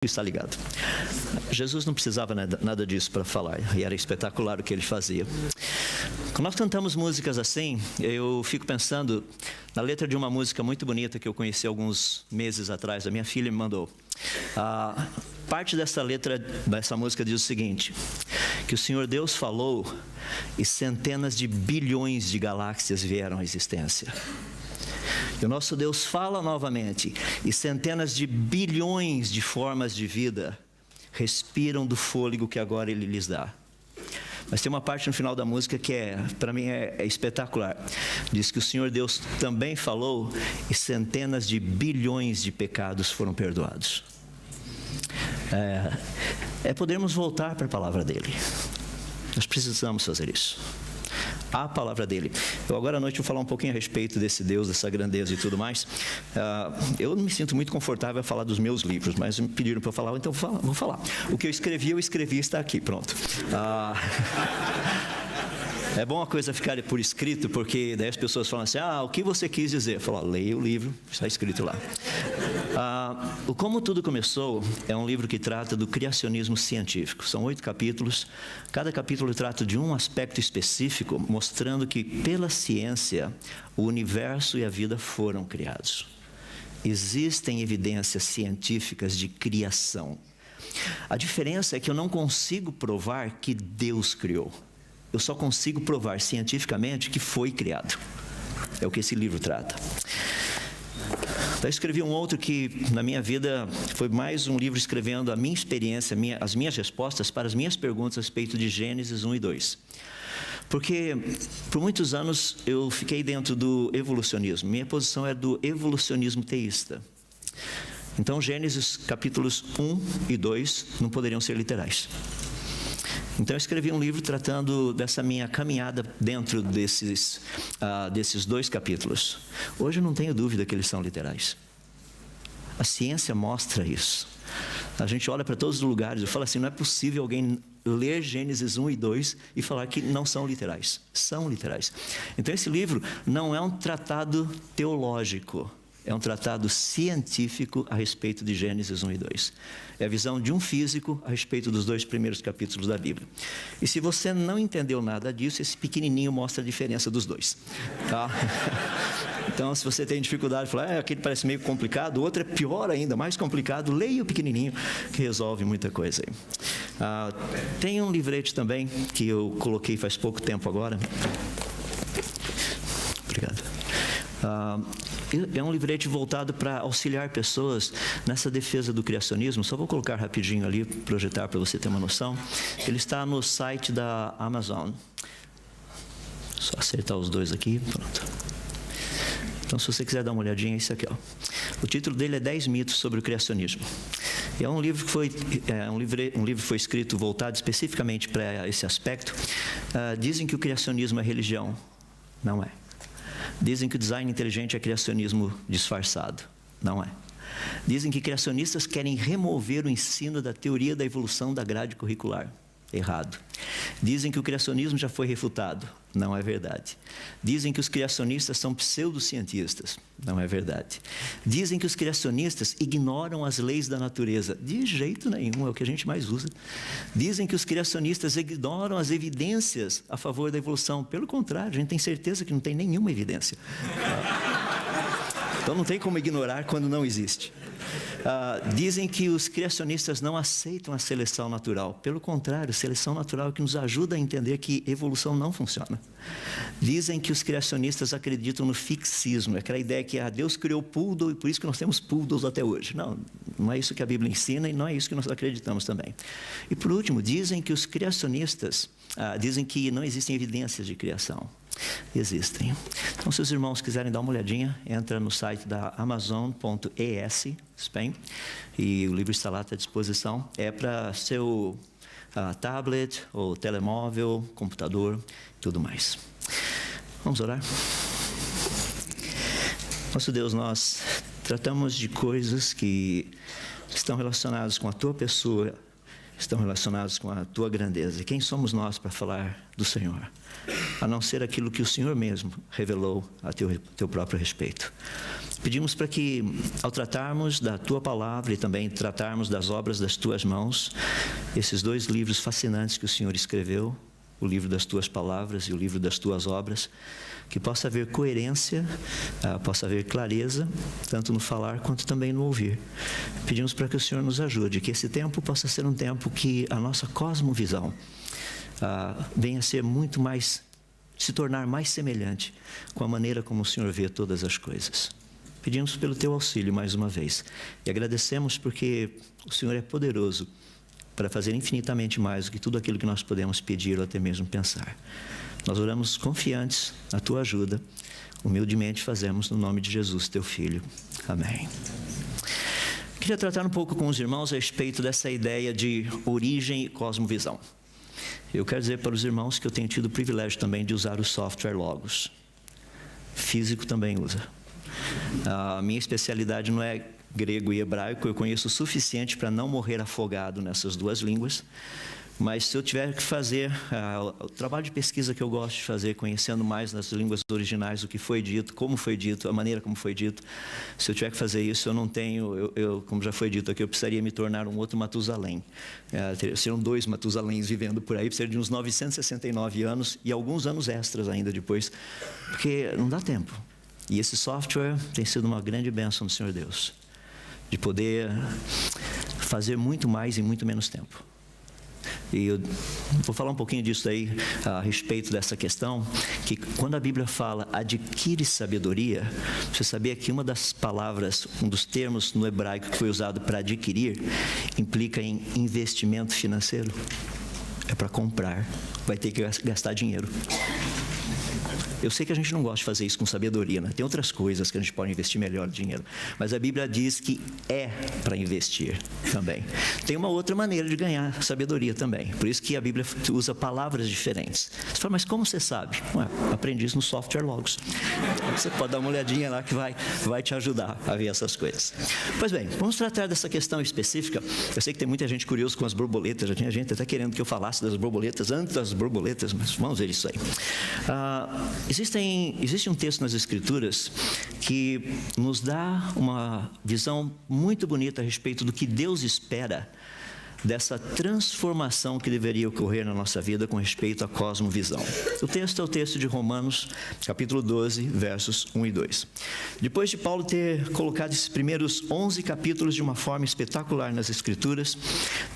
Está ligado. Jesus não precisava nada disso para falar, e era espetacular o que ele fazia. Quando nós cantamos músicas assim, eu fico pensando na letra de uma música muito bonita que eu conheci alguns meses atrás, a minha filha me mandou. Parte dessa letra, dessa música diz o seguinte: que o Senhor Deus falou e centenas de bilhões de galáxias vieram à existência. E o nosso Deus fala novamente, e centenas de bilhões de formas de vida respiram do fôlego que agora Ele lhes dá. Mas tem uma parte no final da música que para mim é espetacular. Diz que o Senhor Deus também falou e centenas de bilhões de pecados foram perdoados. Podermos voltar para a palavra dEle. Nós precisamos fazer isso. A palavra dele. Agora à noite eu vou falar um pouquinho a respeito desse Deus, dessa grandeza e tudo mais. Eu não me sinto muito confortável a falar dos meus livros, mas me pediram para eu falar, então vou falar. O que eu escrevi está aqui, pronto. É bom a coisa ficar por escrito, porque daí as pessoas falam assim: o que você quis dizer? Eu falo: leia o livro, está escrito lá. O Como Tudo Começou é um livro que trata do criacionismo científico. São 8 capítulos. Cada capítulo trata de um aspecto específico, mostrando que pela ciência o universo e a vida foram criados. Existem evidências científicas de criação. A diferença é que eu não consigo provar que Deus criou. Eu só consigo provar cientificamente que foi criado. É o que esse livro trata. Eu escrevi um outro que, na minha vida, foi mais um livro escrevendo a minha experiência, as minhas respostas para as minhas perguntas a respeito de Gênesis 1 e 2. Porque, por muitos anos, eu fiquei dentro do evolucionismo. Minha posição é do evolucionismo teísta. Então, Gênesis capítulos 1 e 2 não poderiam ser literais. Então eu escrevi um livro tratando dessa minha caminhada dentro desses 2 capítulos. Hoje eu não tenho dúvida que eles são literais. A ciência mostra isso. A gente olha para todos os lugares e fala assim: não é possível alguém ler Gênesis 1 e 2 e falar que não são literais. São literais. Então esse livro não é um tratado teológico. É um tratado científico a respeito de Gênesis 1 e 2. É a visão de um físico a respeito dos 2 primeiros capítulos da Bíblia. E se você não entendeu nada disso, esse pequenininho mostra a diferença dos 2. Tá? Então, se você tem dificuldade de falar: aquele parece meio complicado, o outro é pior ainda, mais complicado, leia o pequenininho, que resolve muita coisa aí. Tem um livrete também, que eu coloquei faz pouco tempo agora. Obrigado. É um livrete voltado para auxiliar pessoas nessa defesa do criacionismo. Só vou colocar rapidinho ali, projetar para você ter uma noção. Ele está no site da Amazon. Só acertar os 2 aqui, pronto. Então, se você quiser dar uma olhadinha, é esse aqui, ó. O título dele é 10 mitos sobre o criacionismo. É um livro que foi escrito voltado especificamente para esse aspecto. Dizem que o criacionismo é religião. Não é. Dizem que o design inteligente é criacionismo disfarçado. Não é. Dizem que criacionistas querem remover o ensino da teoria da evolução da grade curricular. Errado. Dizem que o criacionismo já foi refutado. Não é verdade. Dizem que os criacionistas são pseudocientistas. Não é verdade. Dizem que os criacionistas ignoram as leis da natureza. De jeito nenhum, é o que a gente mais usa. Dizem que os criacionistas ignoram as evidências a favor da evolução. Pelo contrário, a gente tem certeza que não tem nenhuma evidência. Então não tem como ignorar quando não existe. Dizem que os criacionistas não aceitam a seleção natural. Pelo contrário, seleção natural é que nos ajuda a entender que evolução não funciona. Dizem que os criacionistas acreditam no fixismo, aquela ideia que Deus criou poodle e por isso que nós temos poodles até hoje. Não é isso que a Bíblia ensina e não é isso que nós acreditamos também. E por último, dizem que os criacionistas dizem que não existem evidências de criação. Existem. Então, se os irmãos quiserem dar uma olhadinha, entra no site da Amazon.es, Spain, e o livro está lá à disposição. É para seu tablet, ou telemóvel, computador, tudo mais. Vamos orar? Nosso Deus, nós tratamos de coisas que estão relacionadas com a Tua pessoa, estão relacionadas com a Tua grandeza. E quem somos nós para falar do Senhor? A não ser aquilo que o Senhor mesmo revelou a teu próprio respeito. Pedimos para que, ao tratarmos da Tua palavra e também tratarmos das obras das Tuas mãos, esses 2 livros fascinantes que o Senhor escreveu, o livro das Tuas palavras e o livro das Tuas obras, que possa haver coerência, possa haver clareza, tanto no falar quanto também no ouvir. Pedimos para que o Senhor nos ajude, que esse tempo possa ser um tempo que a nossa cosmovisão venha a ser muito mais, se tornar mais semelhante com a maneira como o Senhor vê todas as coisas. Pedimos pelo Teu auxílio mais uma vez e agradecemos porque o Senhor é poderoso para fazer infinitamente mais do que tudo aquilo que nós podemos pedir ou até mesmo pensar. Nós oramos confiantes na Tua ajuda, humildemente fazemos no nome de Jesus, Teu Filho. Amém. Queria tratar um pouco com os irmãos a respeito dessa ideia de origem e cosmovisão. Eu quero dizer para os irmãos que eu tenho tido o privilégio também de usar o software Logos. Físico também usa. A minha especialidade não é grego e hebraico, eu conheço o suficiente para não morrer afogado nessas 2 línguas, mas se eu tiver que fazer o trabalho de pesquisa que eu gosto de fazer, conhecendo mais nas línguas originais o que foi dito, como foi dito, a maneira como foi dito, se eu tiver que fazer isso, eu não tenho, como já foi dito aqui, eu precisaria me tornar um outro Matusalém. Seriam 2 Matusaléns vivendo por aí, precisaria de uns 969 anos e alguns anos extras ainda depois, porque não dá tempo. E esse software tem sido uma grande bênção do Senhor Deus, de poder fazer muito mais em muito menos tempo. E eu vou falar um pouquinho disso aí a respeito dessa questão, que quando a Bíblia fala adquire sabedoria, você sabia que uma das palavras, um dos termos no hebraico que foi usado para adquirir, implica em investimento financeiro? É para comprar, vai ter que gastar dinheiro. Eu sei que a gente não gosta de fazer isso com sabedoria, né? Tem outras coisas que a gente pode investir melhor o dinheiro. Mas a Bíblia diz que é para investir também. Tem uma outra maneira de ganhar sabedoria também. Por isso que a Bíblia usa palavras diferentes. Você fala, mas como você sabe? Ué, aprendi isso no software Logos. Então, você pode dar uma olhadinha lá que vai te ajudar a ver essas coisas. Pois bem, vamos tratar dessa questão específica. Eu sei que tem muita gente curiosa com as borboletas. Já tinha gente até querendo que eu falasse das borboletas antes das borboletas, mas vamos ver isso aí. Existe um texto nas Escrituras que nos dá uma visão muito bonita a respeito do que Deus espera dessa transformação que deveria ocorrer na nossa vida com respeito à cosmovisão. O texto é o texto de Romanos, capítulo 12, versos 1 e 2. Depois de Paulo ter colocado esses primeiros 11 capítulos de uma forma espetacular nas Escrituras,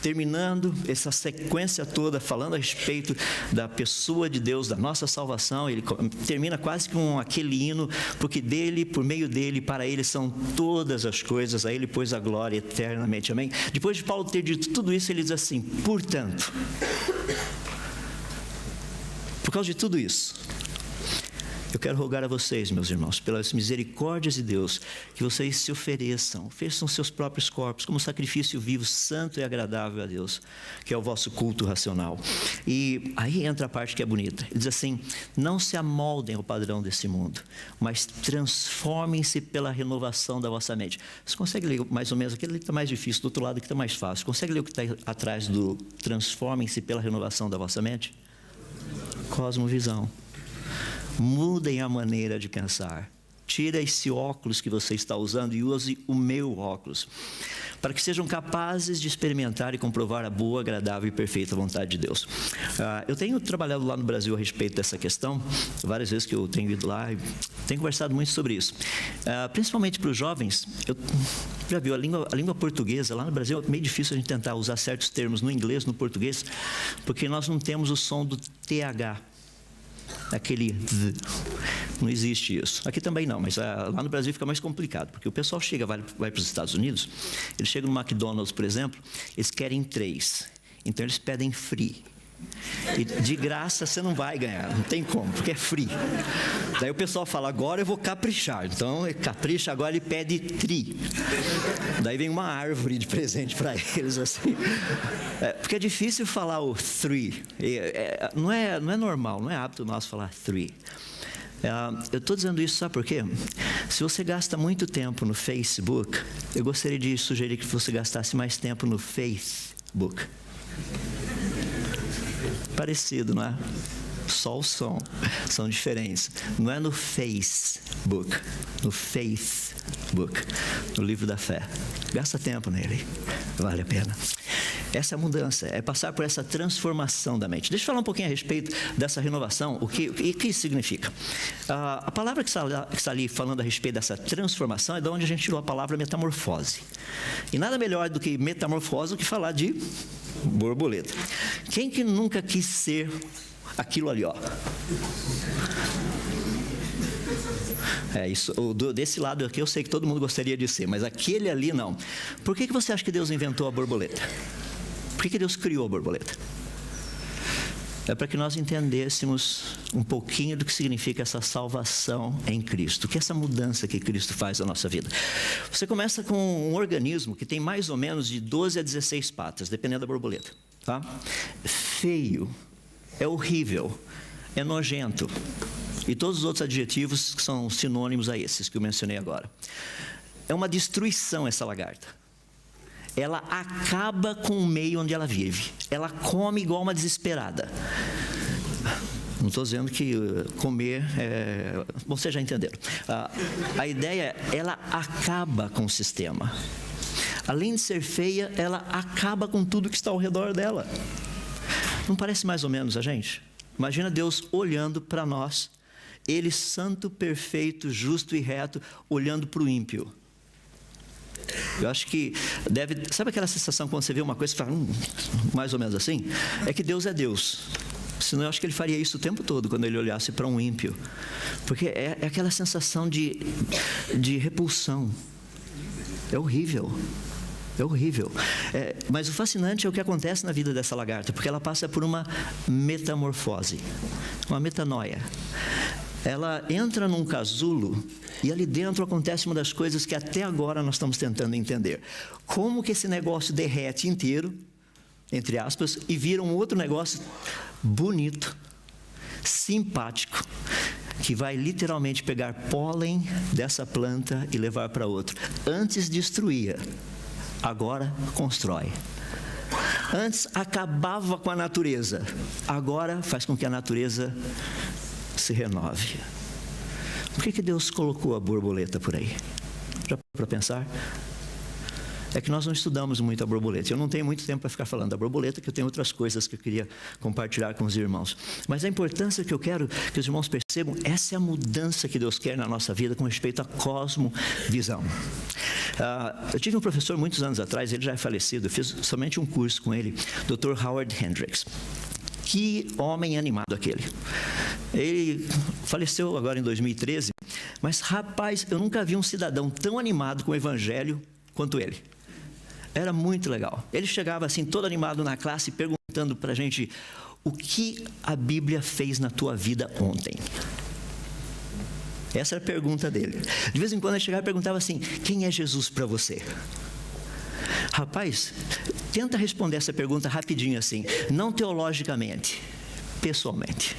terminando essa sequência toda, falando a respeito da pessoa de Deus, da nossa salvação, ele termina quase com aquele hino, porque dele, por meio dele, para ele são todas as coisas, a ele pois a glória eternamente. Amém? Depois de Paulo ter dito tudo isso, ele diz assim, portanto, por causa de tudo isso, eu quero rogar a vocês, meus irmãos, pelas misericórdias de Deus, que vocês se ofereçam seus próprios corpos como sacrifício vivo, santo e agradável a Deus, que é o vosso culto racional. E aí entra a parte que é bonita. Ele diz assim, não se amoldem ao padrão desse mundo, mas transformem-se pela renovação da vossa mente. Você consegue ler mais ou menos aquele que está mais difícil, do outro lado que está mais fácil? Consegue ler o que está atrás do transformem-se pela renovação da vossa mente? Cosmovisão. Mudem a maneira de pensar. Tira esse óculos que você está usando e use o meu óculos, para que sejam capazes de experimentar e comprovar a boa, agradável e perfeita vontade de Deus. Eu tenho trabalhado lá no Brasil a respeito dessa questão, várias vezes que eu tenho ido lá e tenho conversado muito sobre isso. Principalmente para os jovens, eu já viu, a língua portuguesa, lá no Brasil é meio difícil a gente tentar usar certos termos no inglês, no português, porque nós não temos o som do TH. Aquele V. Não existe isso. Aqui também não, mas lá no Brasil fica mais complicado, porque o pessoal chega, vai para os Estados Unidos, eles chegam no McDonald's, por exemplo, eles querem 3, então eles pedem free. E de graça você não vai ganhar, não tem como, porque é free. Daí o pessoal fala, agora eu vou caprichar. Então ele capricha, agora ele pede tri. Daí vem uma árvore de presente para eles assim. Porque é difícil falar o three. Não é normal, não é hábito nosso falar three. Eu estou dizendo isso, sabe por quê? Se você gasta muito tempo no Facebook, eu gostaria de sugerir que você gastasse mais tempo no Facebook. Parecido, não é? só o som, são diferentes. Não é no Facebook, no Facebook, no livro da fé. Gasta tempo nele, vale a pena. Essa é a mudança, é passar por essa transformação da mente. Deixa eu falar um pouquinho a respeito dessa renovação, o que isso significa. A palavra que está ali falando a respeito dessa transformação é de onde a gente tirou a palavra metamorfose. E nada melhor do que metamorfose do que falar de borboleta. Quem que nunca quis ser aquilo ali, ó? Isso, desse lado aqui eu sei que todo mundo gostaria de ser, mas aquele ali não. Por que você acha que Deus inventou a borboleta? Por que Deus criou a borboleta? É para que nós entendêssemos um pouquinho do que significa essa salvação em Cristo, que é essa mudança que Cristo faz na nossa vida. Você começa com um organismo que tem mais ou menos de 12 a 16 patas, dependendo da borboleta. Tá? Feio, é horrível, é nojento. E todos os outros adjetivos que são sinônimos a esses que eu mencionei agora. É uma destruição essa lagarta. Ela acaba com o meio onde ela vive. Ela come igual uma desesperada. Não estou dizendo que comer é... Bom, vocês já entenderam. A ideia é, ela acaba com o sistema. Além de ser feia, ela acaba com tudo que está ao redor dela. Não parece mais ou menos a gente? Imagina Deus olhando para nós, Ele santo, perfeito, justo e reto, olhando para o ímpio. Eu acho que deve... Sabe aquela sensação quando você vê uma coisa e fala, mais ou menos assim? É que Deus é Deus. Senão eu acho que Ele faria isso o tempo todo quando Ele olhasse para um ímpio. Porque é aquela sensação de repulsão. É horrível. É horrível. Mas o fascinante é o que acontece na vida dessa lagarta, porque ela passa por uma metamorfose, uma metanoia. Ela entra num casulo e ali dentro acontece uma das coisas que até agora nós estamos tentando entender. Como que esse negócio derrete inteiro, entre aspas, e vira um outro negócio bonito, simpático, que vai literalmente pegar pólen dessa planta e levar para outro. Antes destruía, agora constrói. Antes acabava com a natureza, agora faz com que a natureza se renove. Por que Deus colocou a borboleta por aí? Já para pensar? É que nós não estudamos muito a borboleta. Eu não tenho muito tempo para ficar falando da borboleta, que eu tenho outras coisas que eu queria compartilhar com os irmãos. Mas a importância que eu quero que os irmãos percebam, essa é a mudança que Deus quer na nossa vida com respeito à cosmovisão. Eu tive um professor muitos anos atrás, ele já é falecido, eu fiz somente um curso com ele, Dr. Howard Hendricks. Que homem animado aquele. Ele faleceu agora em 2013, mas rapaz, eu nunca vi um cidadão tão animado com o evangelho quanto ele. Era muito legal. Ele chegava assim, todo animado na classe, perguntando para a gente, o que a Bíblia fez na tua vida ontem? Essa era a pergunta dele. De vez em quando ele chegava e perguntava assim, quem é Jesus para você? Rapaz, tenta responder essa pergunta rapidinho assim, não teologicamente, pessoalmente.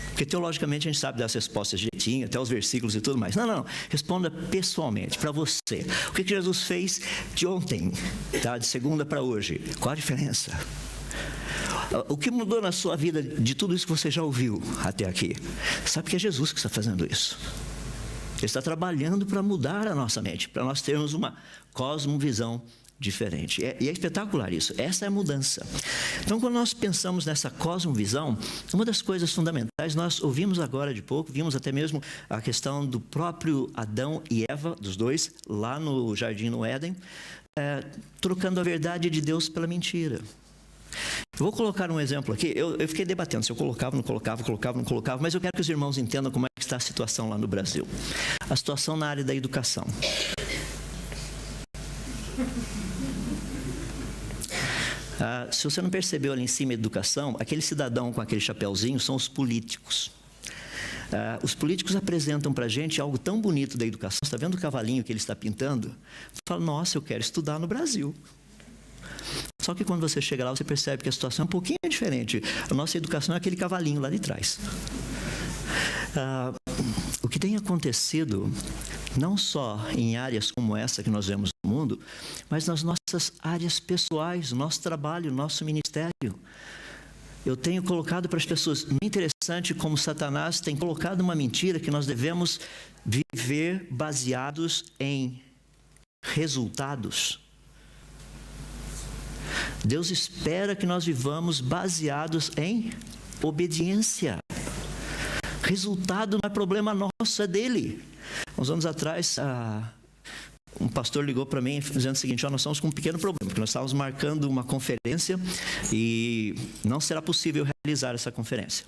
Porque teologicamente a gente sabe dar as respostas direitinho, até os versículos e tudo mais. Não. Responda pessoalmente, para você. O que Jesus fez de ontem, tá? De segunda para hoje? Qual a diferença? O que mudou na sua vida de tudo isso que você já ouviu até aqui? Sabe que é Jesus que está fazendo isso. Ele está trabalhando para mudar a nossa mente, para nós termos uma cosmovisão diferente. E é espetacular isso. Essa é a mudança. Então, quando nós pensamos nessa cosmovisão, uma das coisas fundamentais, nós ouvimos agora de pouco, vimos até mesmo a questão do próprio Adão e Eva, dos dois, lá no jardim no Éden, trocando a verdade de Deus pela mentira. Eu vou colocar um exemplo aqui. Eu fiquei debatendo se eu colocava, não colocava, mas eu quero que os irmãos entendam como é que está a situação lá no Brasil. A situação na área da educação. Se você não percebeu ali em cima a educação, aquele cidadão com aquele chapéuzinho são os políticos. Os políticos apresentam para a gente algo tão bonito da educação. Você está vendo o cavalinho que ele está pintando? Você fala, nossa, eu quero estudar no Brasil. Só que quando você chega lá, você percebe que a situação é um pouquinho diferente. A nossa educação é aquele cavalinho lá de trás. O que tem acontecido, não só em áreas como essa que nós vemos no mundo, mas nas nossas áreas pessoais, nosso trabalho, nosso ministério. eu tenho colocado para as pessoas, não é interessante como Satanás tem colocado uma mentira que nós devemos viver baseados em resultados. Deus espera que nós vivamos baseados em obediência. Resultado não é problema nosso, é dele. Uns anos atrás, um pastor ligou para mim dizendo o seguinte: nós estamos com um pequeno problema, porque nós estávamos marcando uma conferência e não será possível realizar essa conferência.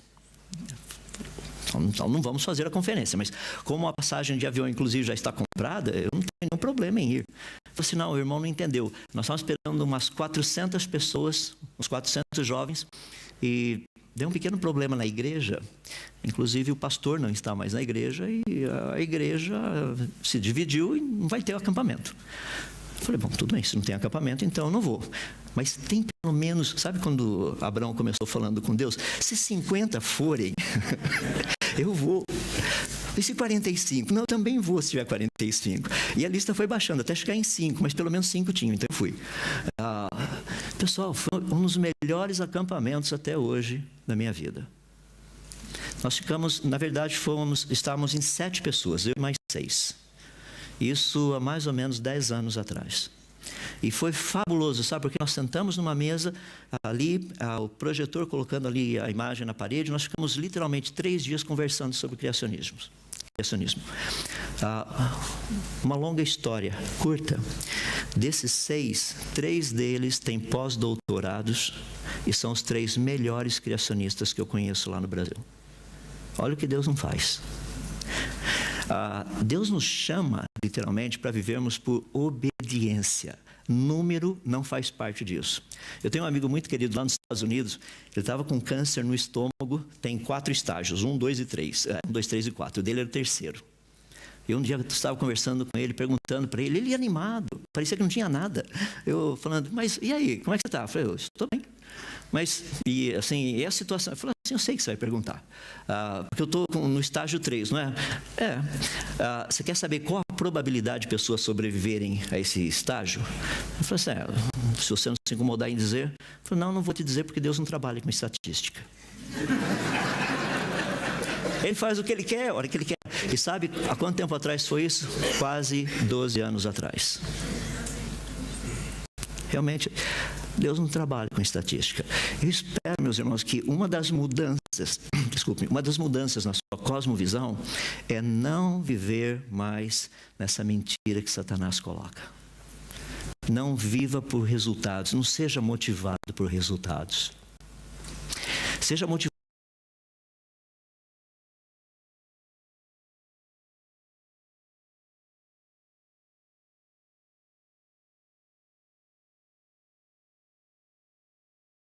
Então não vamos fazer a conferência, mas como a passagem de avião inclusive já está comprada, eu não tenho nenhum problema em ir. Eu falei assim: não, o irmão não entendeu. Nós estávamos esperando umas 400 pessoas, uns 400 jovens, e deu um pequeno problema na igreja. Inclusive o pastor não está mais na igreja e a igreja se dividiu e não vai ter acampamento. Eu falei: bom, tudo bem, se não tem acampamento, então eu não vou. Mas tem pelo menos, sabe quando Abraão começou falando com Deus? Se 50 forem, eu vou. E se 45? Não, eu também vou se tiver 45. E a lista foi baixando até chegar em 5, mas pelo menos 5 tinham, então eu fui. Pessoal, foi um dos melhores acampamentos até hoje da minha vida. Nós ficamos, na verdade, estávamos em 7 pessoas, eu e mais 6. Isso há mais ou menos 10 anos atrás. E foi fabuloso, sabe? Porque nós sentamos numa mesa, ali, o projetor colocando ali a imagem na parede, nós ficamos literalmente 3 dias conversando sobre criacionismo. Uma longa história, curta. Desses 6, 3 deles têm pós-doutorados e são os 3 melhores criacionistas que eu conheço lá no Brasil. Olha o que Deus não faz. Deus nos chama, literalmente, para vivermos por obediência. Número não faz parte disso. Eu tenho um amigo muito querido lá nos Estados Unidos, ele estava com câncer no estômago, tem 4 estágios, 1, 2 e 3. 1, 2, 3 e 4, o dele era o terceiro. E um dia eu estava conversando com ele, perguntando para ele, ele ia animado, parecia que não tinha nada. Eu falando: mas e aí, como é que você está? Eu falei: eu estou bem. Mas, e assim, e a situação? Eu falei assim: eu sei que você vai perguntar. Porque eu estou no estágio 3, não é? Você quer saber qual a probabilidade de pessoas sobreviverem a esse estágio? Eu falei assim: se você não se incomodar em dizer. Eu falei: não vou te dizer porque Deus não trabalha com estatística. Ele faz o que ele quer, a hora que ele quer. E sabe há quanto tempo atrás foi isso? Quase 12 anos atrás. Realmente, Deus não trabalha com estatística. Eu espero, meus irmãos, que uma das mudanças na sua cosmovisão é não viver mais nessa mentira que Satanás coloca. Não viva por resultados, não seja motivado por resultados. Seja motivado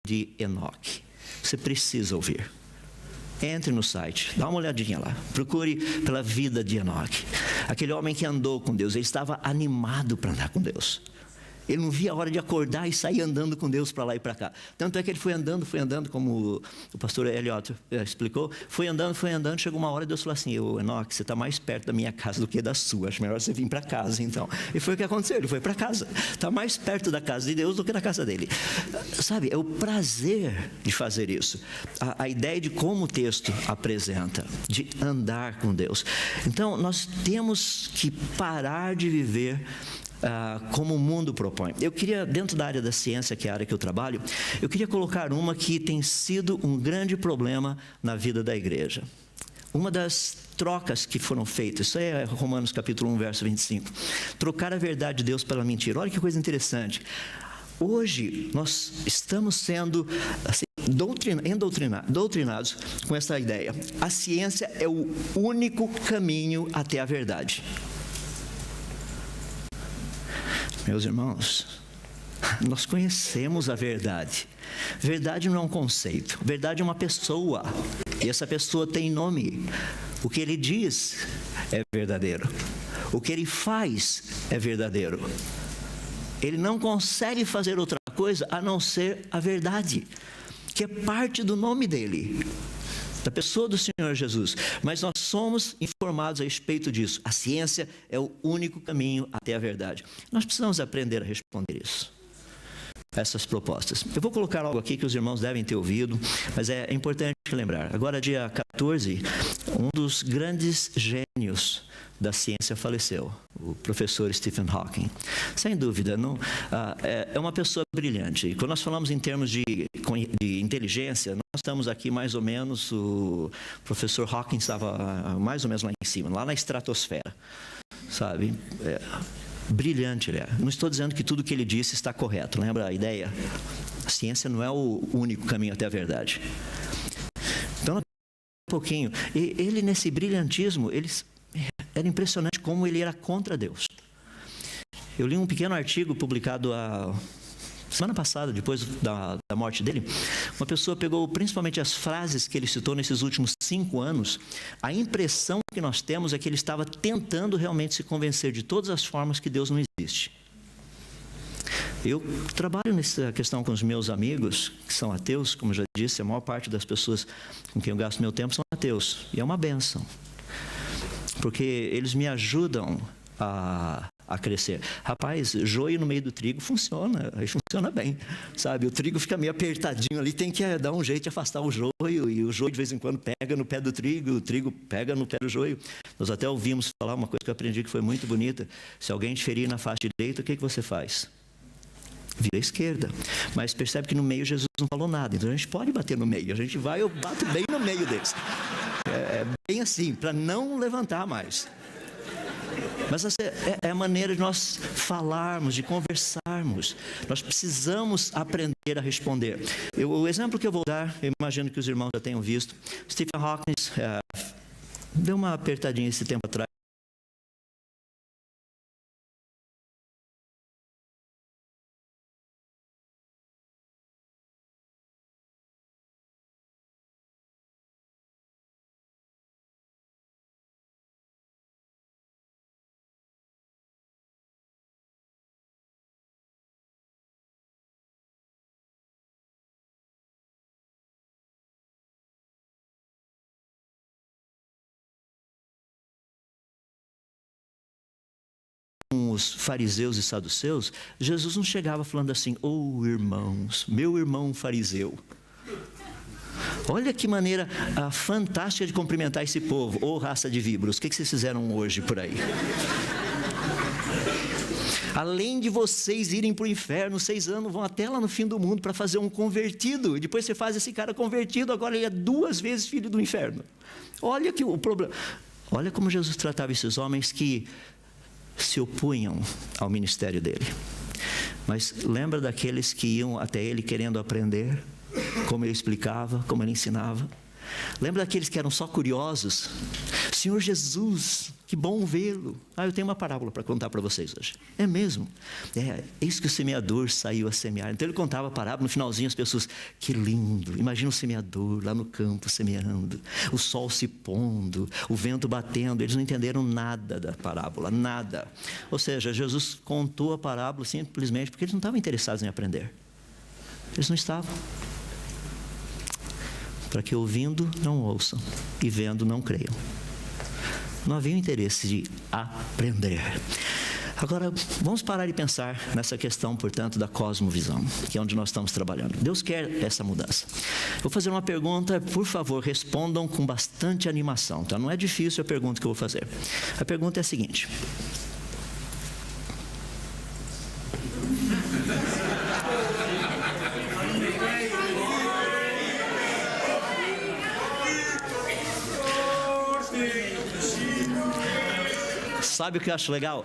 de Enoque. Você precisa ouvir. Entre no site, dá uma olhadinha lá. Procure pela vida de Enoque. Aquele homem que andou com Deus, ele estava animado para andar com Deus. Ele não via a hora de acordar e sair andando com Deus para lá e para cá. Tanto é que ele foi andando, como o pastor Elliot explicou. Foi andando, chegou uma hora e Deus falou assim: Enoque, você está mais perto da minha casa do que da sua. Acho melhor você vir para casa, então. E foi o que aconteceu, ele foi para casa. Está mais perto da casa de Deus do que da casa dele. Sabe, é o prazer de fazer isso. A ideia de como o texto apresenta, de andar com Deus. Então, nós temos que parar de viver como o mundo propõe. Eu queria, dentro da área da ciência, que é a área que eu trabalho, eu queria colocar uma que tem sido um grande problema na vida da igreja. Uma das trocas que foram feitas, isso é Romanos capítulo 1, verso 25. Trocar a verdade de Deus pela mentira. Olha que coisa interessante. Hoje, nós estamos sendo assim, doutrinados com essa ideia. A ciência é o único caminho até a verdade. Meus irmãos, nós conhecemos a verdade. Verdade não é um conceito. Verdade é uma pessoa. E essa pessoa tem nome. O que ele diz é verdadeiro. O que ele faz é verdadeiro. Ele não consegue fazer outra coisa a não ser a verdade, que é parte do nome dele, da pessoa do Senhor Jesus. Mas nós somos informados a respeito disso. A ciência é o único caminho até a verdade. Nós precisamos aprender a responder isso. essas propostas. Eu vou colocar algo aqui que os irmãos devem ter ouvido, mas é importante lembrar. Agora, dia 14, um dos grandes gênios da ciência faleceu, o professor Stephen Hawking. Sem dúvida, é uma pessoa brilhante. E quando nós falamos em termos de inteligência, nós estamos aqui mais ou menos, o professor Hawking estava mais ou menos lá em cima, lá na estratosfera, sabe? Brilhante ele é. Não estou dizendo que tudo que ele disse está correto, lembra a ideia? A ciência não é o único caminho até a verdade. Então, um pouquinho. E ele, nesse brilhantismo, era impressionante como ele era contra Deus. Eu li um pequeno artigo publicado a semana passada, depois da morte dele. Uma pessoa pegou principalmente as frases que ele citou nesses últimos 5 anos. A impressão que nós temos é que ele estava tentando realmente se convencer de todas as formas que Deus não existe. Eu trabalho nessa questão com os meus amigos, que são ateus, como eu já disse, a maior parte das pessoas com quem eu gasto meu tempo são ateus. E é uma bênção, porque eles me ajudam a crescer. Rapaz, joio no meio do trigo funciona bem, sabe? O trigo fica meio apertadinho ali, tem que dar um jeito de afastar o joio, e o joio de vez em quando pega no pé do trigo, o trigo pega no pé do joio. Nós até ouvimos falar uma coisa que eu aprendi que foi muito bonita: se alguém te ferir na face direita, o que você faz? Vira à esquerda. Mas percebe que no meio Jesus não falou nada, então a gente pode bater no meio, a gente vai, eu bato bem no meio deles. É bem assim, para não levantar mais. Mas essa é a maneira de nós falarmos, de conversarmos. Nós precisamos aprender a responder. O exemplo que eu vou dar, eu imagino que os irmãos já tenham visto. Stephen Hawking deu uma apertadinha esse tempo atrás. Os fariseus e saduceus, Jesus não chegava falando assim: "Oh, irmãos, meu irmão fariseu". Olha que maneira fantástica de cumprimentar esse povo. "Ô, raça de víboras, o que vocês fizeram hoje por aí? Além de vocês irem para o inferno, 6 anos vão até lá no fim do mundo para fazer um convertido. E depois você faz esse cara convertido, agora ele é 2 vezes filho do inferno". Olha que o problema. Olha como Jesus tratava esses homens que se opunham ao ministério dele. Mas lembra daqueles que iam até ele querendo aprender como ele explicava, como ele ensinava? Lembra daqueles que eram só curiosos? "Senhor Jesus, que bom vê-lo". Eu tenho uma parábola para contar para vocês hoje. É mesmo? Eis que o semeador saiu a semear. Então ele contava a parábola, no finalzinho as pessoas: "Que lindo, imagina o semeador lá no campo semeando, o sol se pondo, o vento batendo". Eles não entenderam nada da parábola, nada. Ou seja, Jesus contou a parábola simplesmente porque eles não estavam interessados em aprender. Eles não estavam. Para que ouvindo não ouçam e vendo não creiam. Não havia interesse de aprender. Agora, vamos parar e pensar nessa questão, portanto, da cosmovisão, que é onde nós estamos trabalhando. Deus quer essa mudança. Vou fazer uma pergunta, por favor, respondam com bastante animação, tá? Não é difícil a pergunta que eu vou fazer. A pergunta é a seguinte: sabe o que eu acho legal?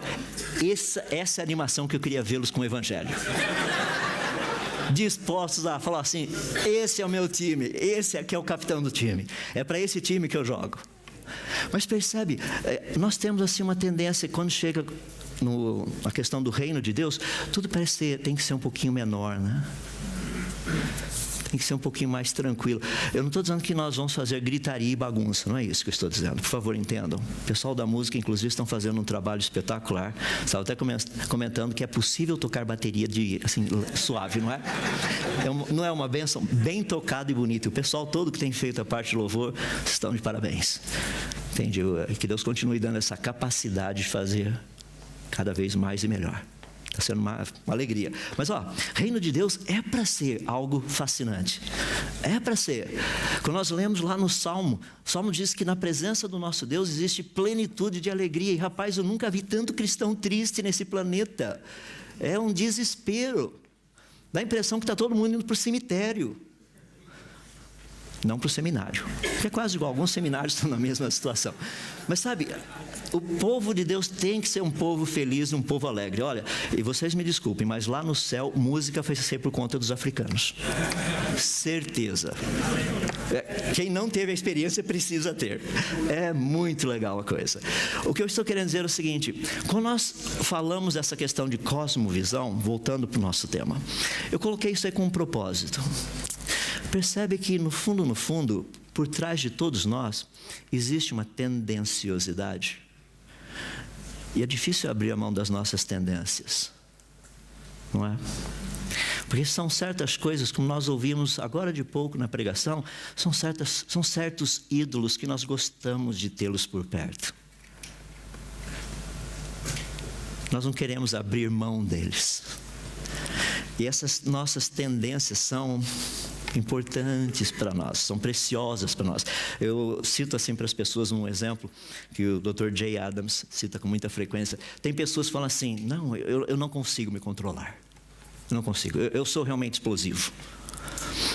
Essa é a animação que eu queria vê-los com o Evangelho. Dispostos a falar assim: esse é o meu time, esse aqui é o capitão do time, é para esse time que eu jogo. Mas percebe, nós temos assim uma tendência, quando chega na questão do reino de Deus, tudo tem que ser um pouquinho menor, né? Tem que ser um pouquinho mais tranquilo. Eu não estou dizendo que nós vamos fazer gritaria e bagunça, não é isso que eu estou dizendo. Por favor, entendam. O pessoal da música, inclusive, estão fazendo um trabalho espetacular. Estava até comentando que é possível tocar bateria assim, suave, não é? Não é uma bênção? Bem tocado e bonito. O pessoal todo que tem feito a parte de louvor estão de parabéns. Entende? Que Deus continue dando essa capacidade de fazer cada vez mais e melhor. Está sendo uma alegria. Mas, reino de Deus é para ser algo fascinante. É para ser. Quando nós lemos lá no Salmo, o Salmo diz que na presença do nosso Deus existe plenitude de alegria. E, rapaz, eu nunca vi tanto cristão triste nesse planeta. É um desespero. Dá a impressão que está todo mundo indo para o cemitério. Não para o seminário, que é quase igual, alguns seminários estão na mesma situação. Mas sabe, o povo de Deus tem que ser um povo feliz, um povo alegre. Olha, e vocês me desculpem, mas lá no céu, música vai ser por conta dos africanos. Certeza. Quem não teve a experiência precisa ter. É muito legal a coisa. O que eu estou querendo dizer é o seguinte: quando nós falamos dessa questão de cosmovisão, voltando para o nosso tema, eu coloquei isso aí com um propósito. Percebe que, no fundo, por trás de todos nós, existe uma tendenciosidade. E é difícil abrir a mão das nossas tendências, não é? Porque são certas coisas, como nós ouvimos agora de pouco na pregação, são certos ídolos que nós gostamos de tê-los por perto. Nós não queremos abrir mão deles. E essas nossas tendências são importantes para nós, são preciosas para nós. Eu cito assim para as pessoas um exemplo que o Dr. Jay Adams cita com muita frequência. Tem pessoas que falam assim: não, eu não consigo me controlar. Eu não consigo, eu sou realmente explosivo.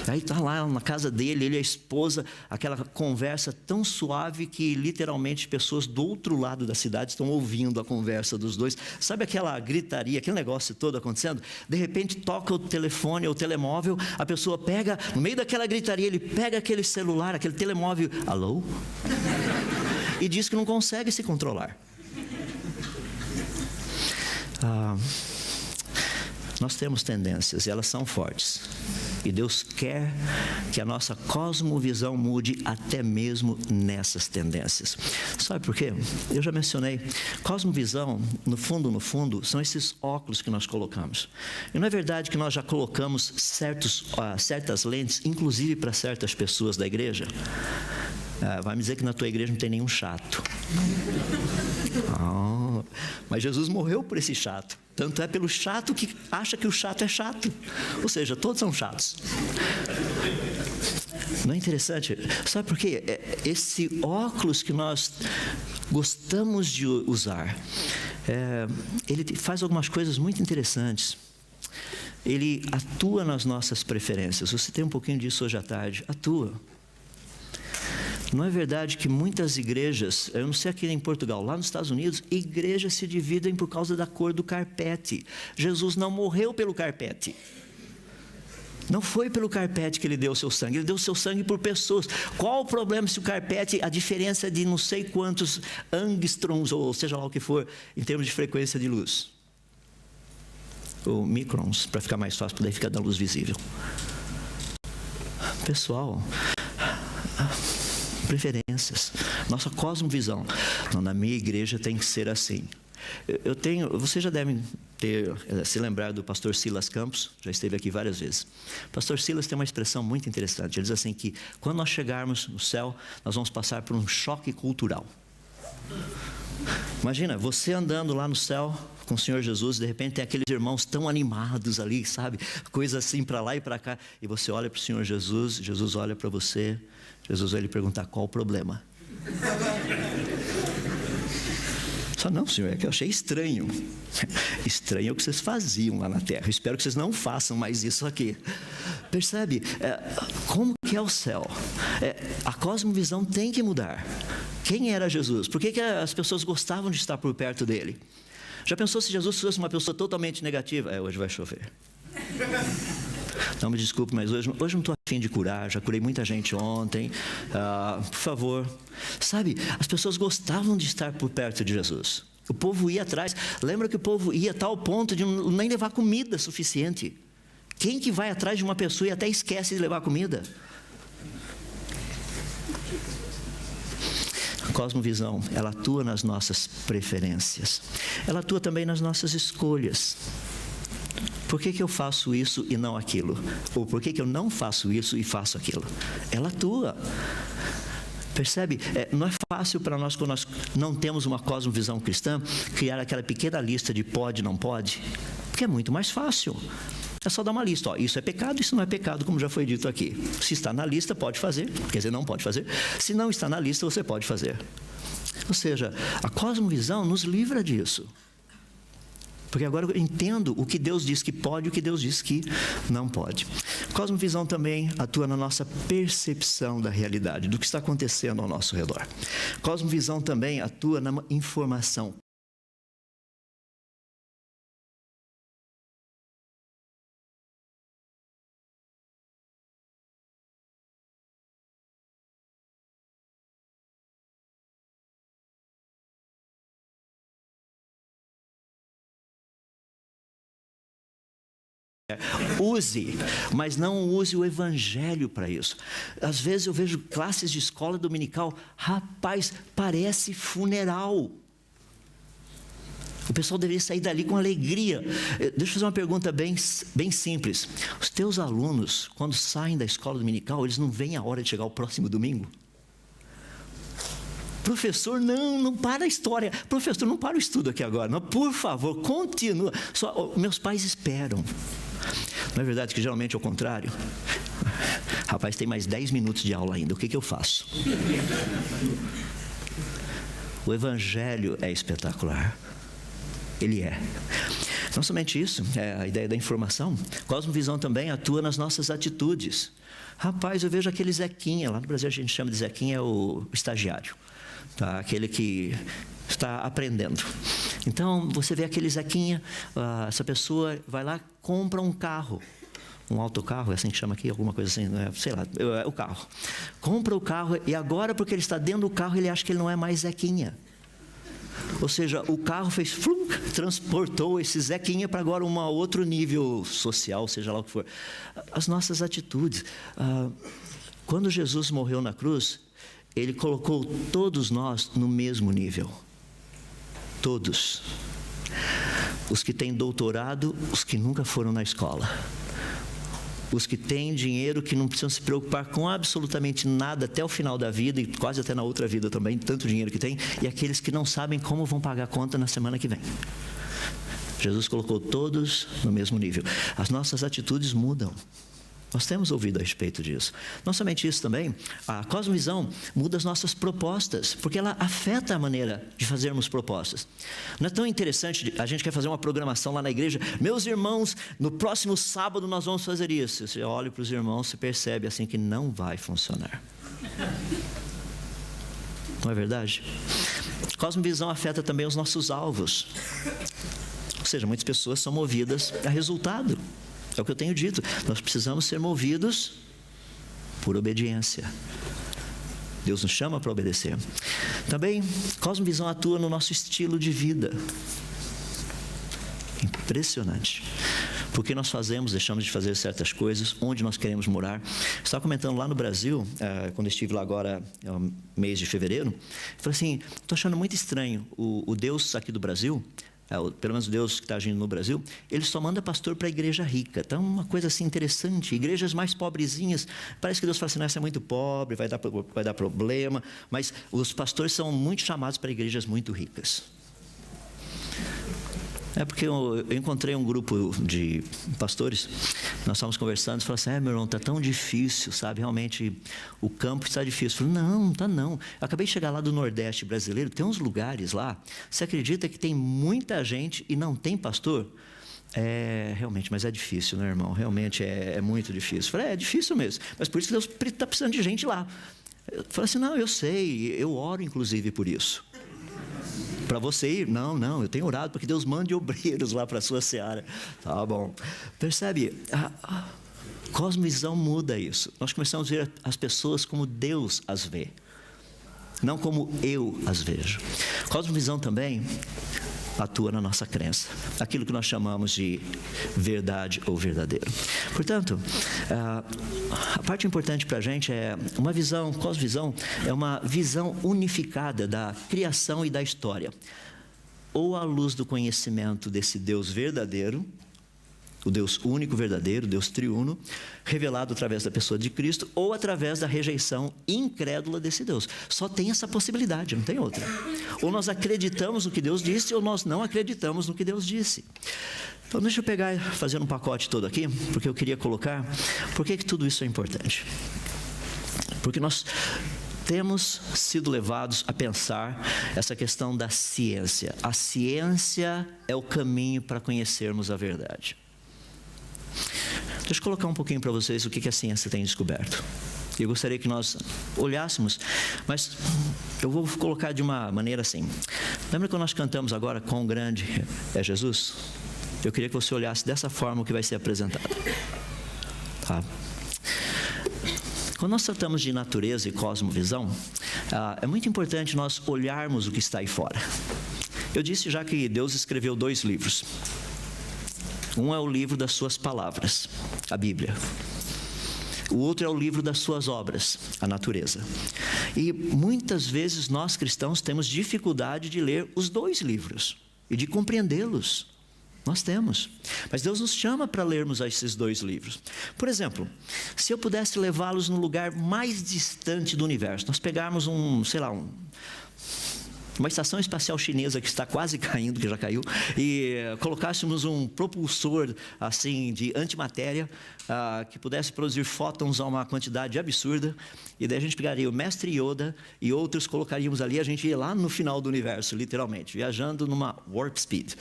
Aí está lá na casa dele, ele e a esposa, aquela conversa tão suave que literalmente pessoas do outro lado da cidade estão ouvindo a conversa dos dois. Sabe aquela gritaria, aquele negócio todo acontecendo? De repente toca o telefone ou o telemóvel, a pessoa pega, no meio daquela gritaria, ele pega aquele celular, aquele telemóvel, alô? E diz que não consegue se controlar. Nós temos tendências e elas são fortes. E Deus quer que a nossa cosmovisão mude até mesmo nessas tendências. Sabe por quê? Eu já mencionei, cosmovisão, no fundo, são esses óculos que nós colocamos. E não é verdade que nós já colocamos certas lentes, inclusive para certas pessoas da igreja? Vai me dizer que na tua igreja não tem nenhum chato. Mas Jesus morreu por esse chato. Tanto é pelo chato que acha que o chato é chato. Ou seja, todos são chatos. Não é interessante? Sabe por quê? Esse óculos que nós gostamos de usar, ele faz algumas coisas muito interessantes. Ele atua nas nossas preferências. Você tem um pouquinho disso hoje à tarde. Atua. Não é verdade que muitas igrejas, eu não sei aqui em Portugal, lá nos Estados Unidos, igrejas se dividem por causa da cor do carpete. Jesus não morreu pelo carpete. Não foi pelo carpete que ele deu o seu sangue, ele deu o seu sangue por pessoas. Qual o problema se o carpete, a diferença de não sei quantos angstroms, ou seja lá o que for, em termos de frequência de luz? Ou microns, para ficar mais fácil, poder ficar da luz visível. Pessoal, preferências, nossa cosmovisão. Não, na minha igreja tem que ser assim. Vocês já devem se lembrar do pastor Silas Campos, já esteve aqui várias vezes. O pastor Silas tem uma expressão muito interessante. Ele diz assim que quando nós chegarmos no céu, nós vamos passar por um choque cultural. Imagina, você andando lá no céu com o Senhor Jesus, de repente tem aqueles irmãos tão animados ali, sabe? Coisa assim para lá e para cá. E você olha para o Senhor Jesus, Jesus olha para você, Jesus vai lhe perguntar qual o problema. Só não, Senhor, é que eu achei estranho. Estranho é o que vocês faziam lá na terra. Eu espero que vocês não façam mais isso aqui. Percebe? Como que é o céu? A cosmovisão tem que mudar. Quem era Jesus? Por que as pessoas gostavam de estar por perto dele? Já pensou se Jesus fosse uma pessoa totalmente negativa? Hoje vai chover. Não me desculpe, mas hoje não estou a fim de curar. Já curei muita gente ontem. Por favor. Sabe, as pessoas gostavam de estar por perto de Jesus. O povo ia atrás. Lembra que o povo ia a tal ponto de nem levar comida suficiente. Quem que vai atrás de uma pessoa e até esquece de levar comida? A cosmovisão, ela atua nas nossas preferências. Ela atua também nas nossas escolhas. Por que eu faço isso e não aquilo? Ou por que eu não faço isso e faço aquilo? Ela atua. Percebe? Não é fácil para nós, quando nós não temos uma cosmovisão cristã, criar aquela pequena lista de pode, não pode. Porque é muito mais fácil. É só dar uma lista. Ó, isso é pecado, isso não é pecado, como já foi dito aqui. Se está na lista, pode fazer. Quer dizer, não pode fazer. Se não está na lista, você pode fazer. Ou seja, a cosmovisão nos livra disso. Porque agora eu entendo o que Deus diz que pode e o que Deus diz que não pode. Cosmovisão também atua na nossa percepção da realidade, do que está acontecendo ao nosso redor. Cosmovisão também atua na informação. Use, mas não use o evangelho para isso. Às vezes eu vejo classes de escola dominical, rapaz, parece funeral. O pessoal deveria sair dali com alegria. Deixa eu fazer uma pergunta bem simples. Os teus alunos, quando saem da escola dominical, eles não veem a hora de chegar o próximo domingo? Professor, não para a história. Professor, não para o estudo aqui agora. Não, por favor, continua. Meus pais esperam. Não é verdade que geralmente é o contrário? Rapaz, tem mais 10 minutos de aula ainda. O que eu faço? O evangelho é espetacular. Ele é. Não somente isso, é a ideia da informação. Cosmovisão também atua nas nossas atitudes. Rapaz, eu vejo aquele Zequinha. Lá no Brasil a gente chama de Zequinha o estagiário. Tá? Aquele que está aprendendo. Então, você vê aquele Zequinha, essa pessoa vai lá, compra um carro. Um autocarro, é assim que chama aqui, alguma coisa assim, sei lá, o carro. Compra o carro e agora, porque ele está dentro do carro, ele acha que ele não é mais Zequinha. Ou seja, o carro fez, transportou esse Zequinha para agora um outro nível social, seja lá o que for. As nossas atitudes. Quando Jesus morreu na cruz, Ele colocou todos nós no mesmo nível. Todos. Os que têm doutorado, os que nunca foram na escola. Os que têm dinheiro, que não precisam se preocupar com absolutamente nada até o final da vida e quase até na outra vida também, tanto dinheiro que tem, e aqueles que não sabem como vão pagar a conta na semana que vem. Jesus colocou todos no mesmo nível. As nossas atitudes mudam. Nós temos ouvido a respeito disso. Não somente isso também, a cosmovisão muda as nossas propostas, porque ela afeta a maneira de fazermos propostas. Não é tão interessante, a gente quer fazer uma programação lá na igreja, meus irmãos, no próximo sábado nós vamos fazer isso. Você olha para os irmãos, você percebe assim que não vai funcionar. Não é verdade? Cosmovisão afeta também os nossos alvos. Ou seja, muitas pessoas são movidas a resultado. É o que eu tenho dito. Nós precisamos ser movidos por obediência. Deus nos chama para obedecer. Também, cosmovisão atua no nosso estilo de vida. Impressionante. Porque nós fazemos, deixamos de fazer certas coisas, onde nós queremos morar. Estava comentando lá no Brasil, quando estive lá agora, no mês de fevereiro, falei assim, estou achando muito estranho, o Deus aqui do Brasil, pelo menos Deus que está agindo no Brasil, Ele só manda pastor para a igreja rica. Então, uma coisa assim interessante, igrejas mais pobrezinhas, parece que Deus fala assim, não, essa é muito pobre, vai dar problema, mas os pastores são muito chamados para igrejas muito ricas. É porque eu encontrei um grupo de pastores, nós estávamos conversando, e falaram assim, meu irmão, está tão difícil, sabe, realmente o campo está difícil. Eu falei, não está não. Eu acabei de chegar lá do Nordeste brasileiro, tem uns lugares lá, você acredita que tem muita gente e não tem pastor? Realmente, mas é difícil, né, irmão? Realmente é muito difícil. Eu falei, é difícil mesmo, mas por isso que Deus está precisando de gente lá. Eu falei assim, não, eu sei, eu oro inclusive por isso. Para você ir? Não, eu tenho orado para que Deus mande obreiros lá para a sua seara. Tá bom. Percebe? A cosmovisão muda isso. Nós começamos a ver as pessoas como Deus as vê, não como eu as vejo. Cosmovisão também atua na nossa crença, aquilo que nós chamamos de verdade ou verdadeiro. Portanto, a parte importante para a gente é uma visão, cosmovisão, é uma visão unificada da criação e da história, ou à luz do conhecimento desse Deus verdadeiro, o Deus único, verdadeiro, Deus triuno, revelado através da pessoa de Cristo, ou através da rejeição incrédula desse Deus. Só tem essa possibilidade, não tem outra. Ou nós acreditamos no que Deus disse, ou nós não acreditamos no que Deus disse. Então deixa eu pegar e fazer um pacote todo aqui, porque eu queria colocar, por que tudo isso é importante? Porque nós temos sido levados a pensar essa questão da ciência. A ciência é o caminho para conhecermos a verdade. Deixa eu colocar um pouquinho para vocês o que a ciência tem descoberto. Eu gostaria que nós olhássemos, mas eu vou colocar de uma maneira assim. Lembra quando nós cantamos agora, quão grande é Jesus? Eu queria que você olhasse dessa forma o que vai ser apresentado. Tá? Quando nós tratamos de natureza e cosmovisão, é muito importante nós olharmos o que está aí fora. Eu disse já que Deus escreveu 2 livros. Um é o livro das suas palavras, a Bíblia. O outro é o livro das suas obras, a natureza. E muitas vezes nós cristãos temos dificuldade de ler os 2 livros e de compreendê-los. Nós temos. Mas Deus nos chama para lermos esses 2 livros. Por exemplo, se eu pudesse levá-los no lugar mais distante do universo, nós pegarmos uma estação espacial chinesa que está quase caindo, que já caiu, e colocássemos um propulsor assim de antimatéria que pudesse produzir fótons a uma quantidade absurda, e daí a gente pegaria o mestre Yoda e outros colocaríamos ali, a gente ia lá no final do universo, literalmente, viajando numa warp speed.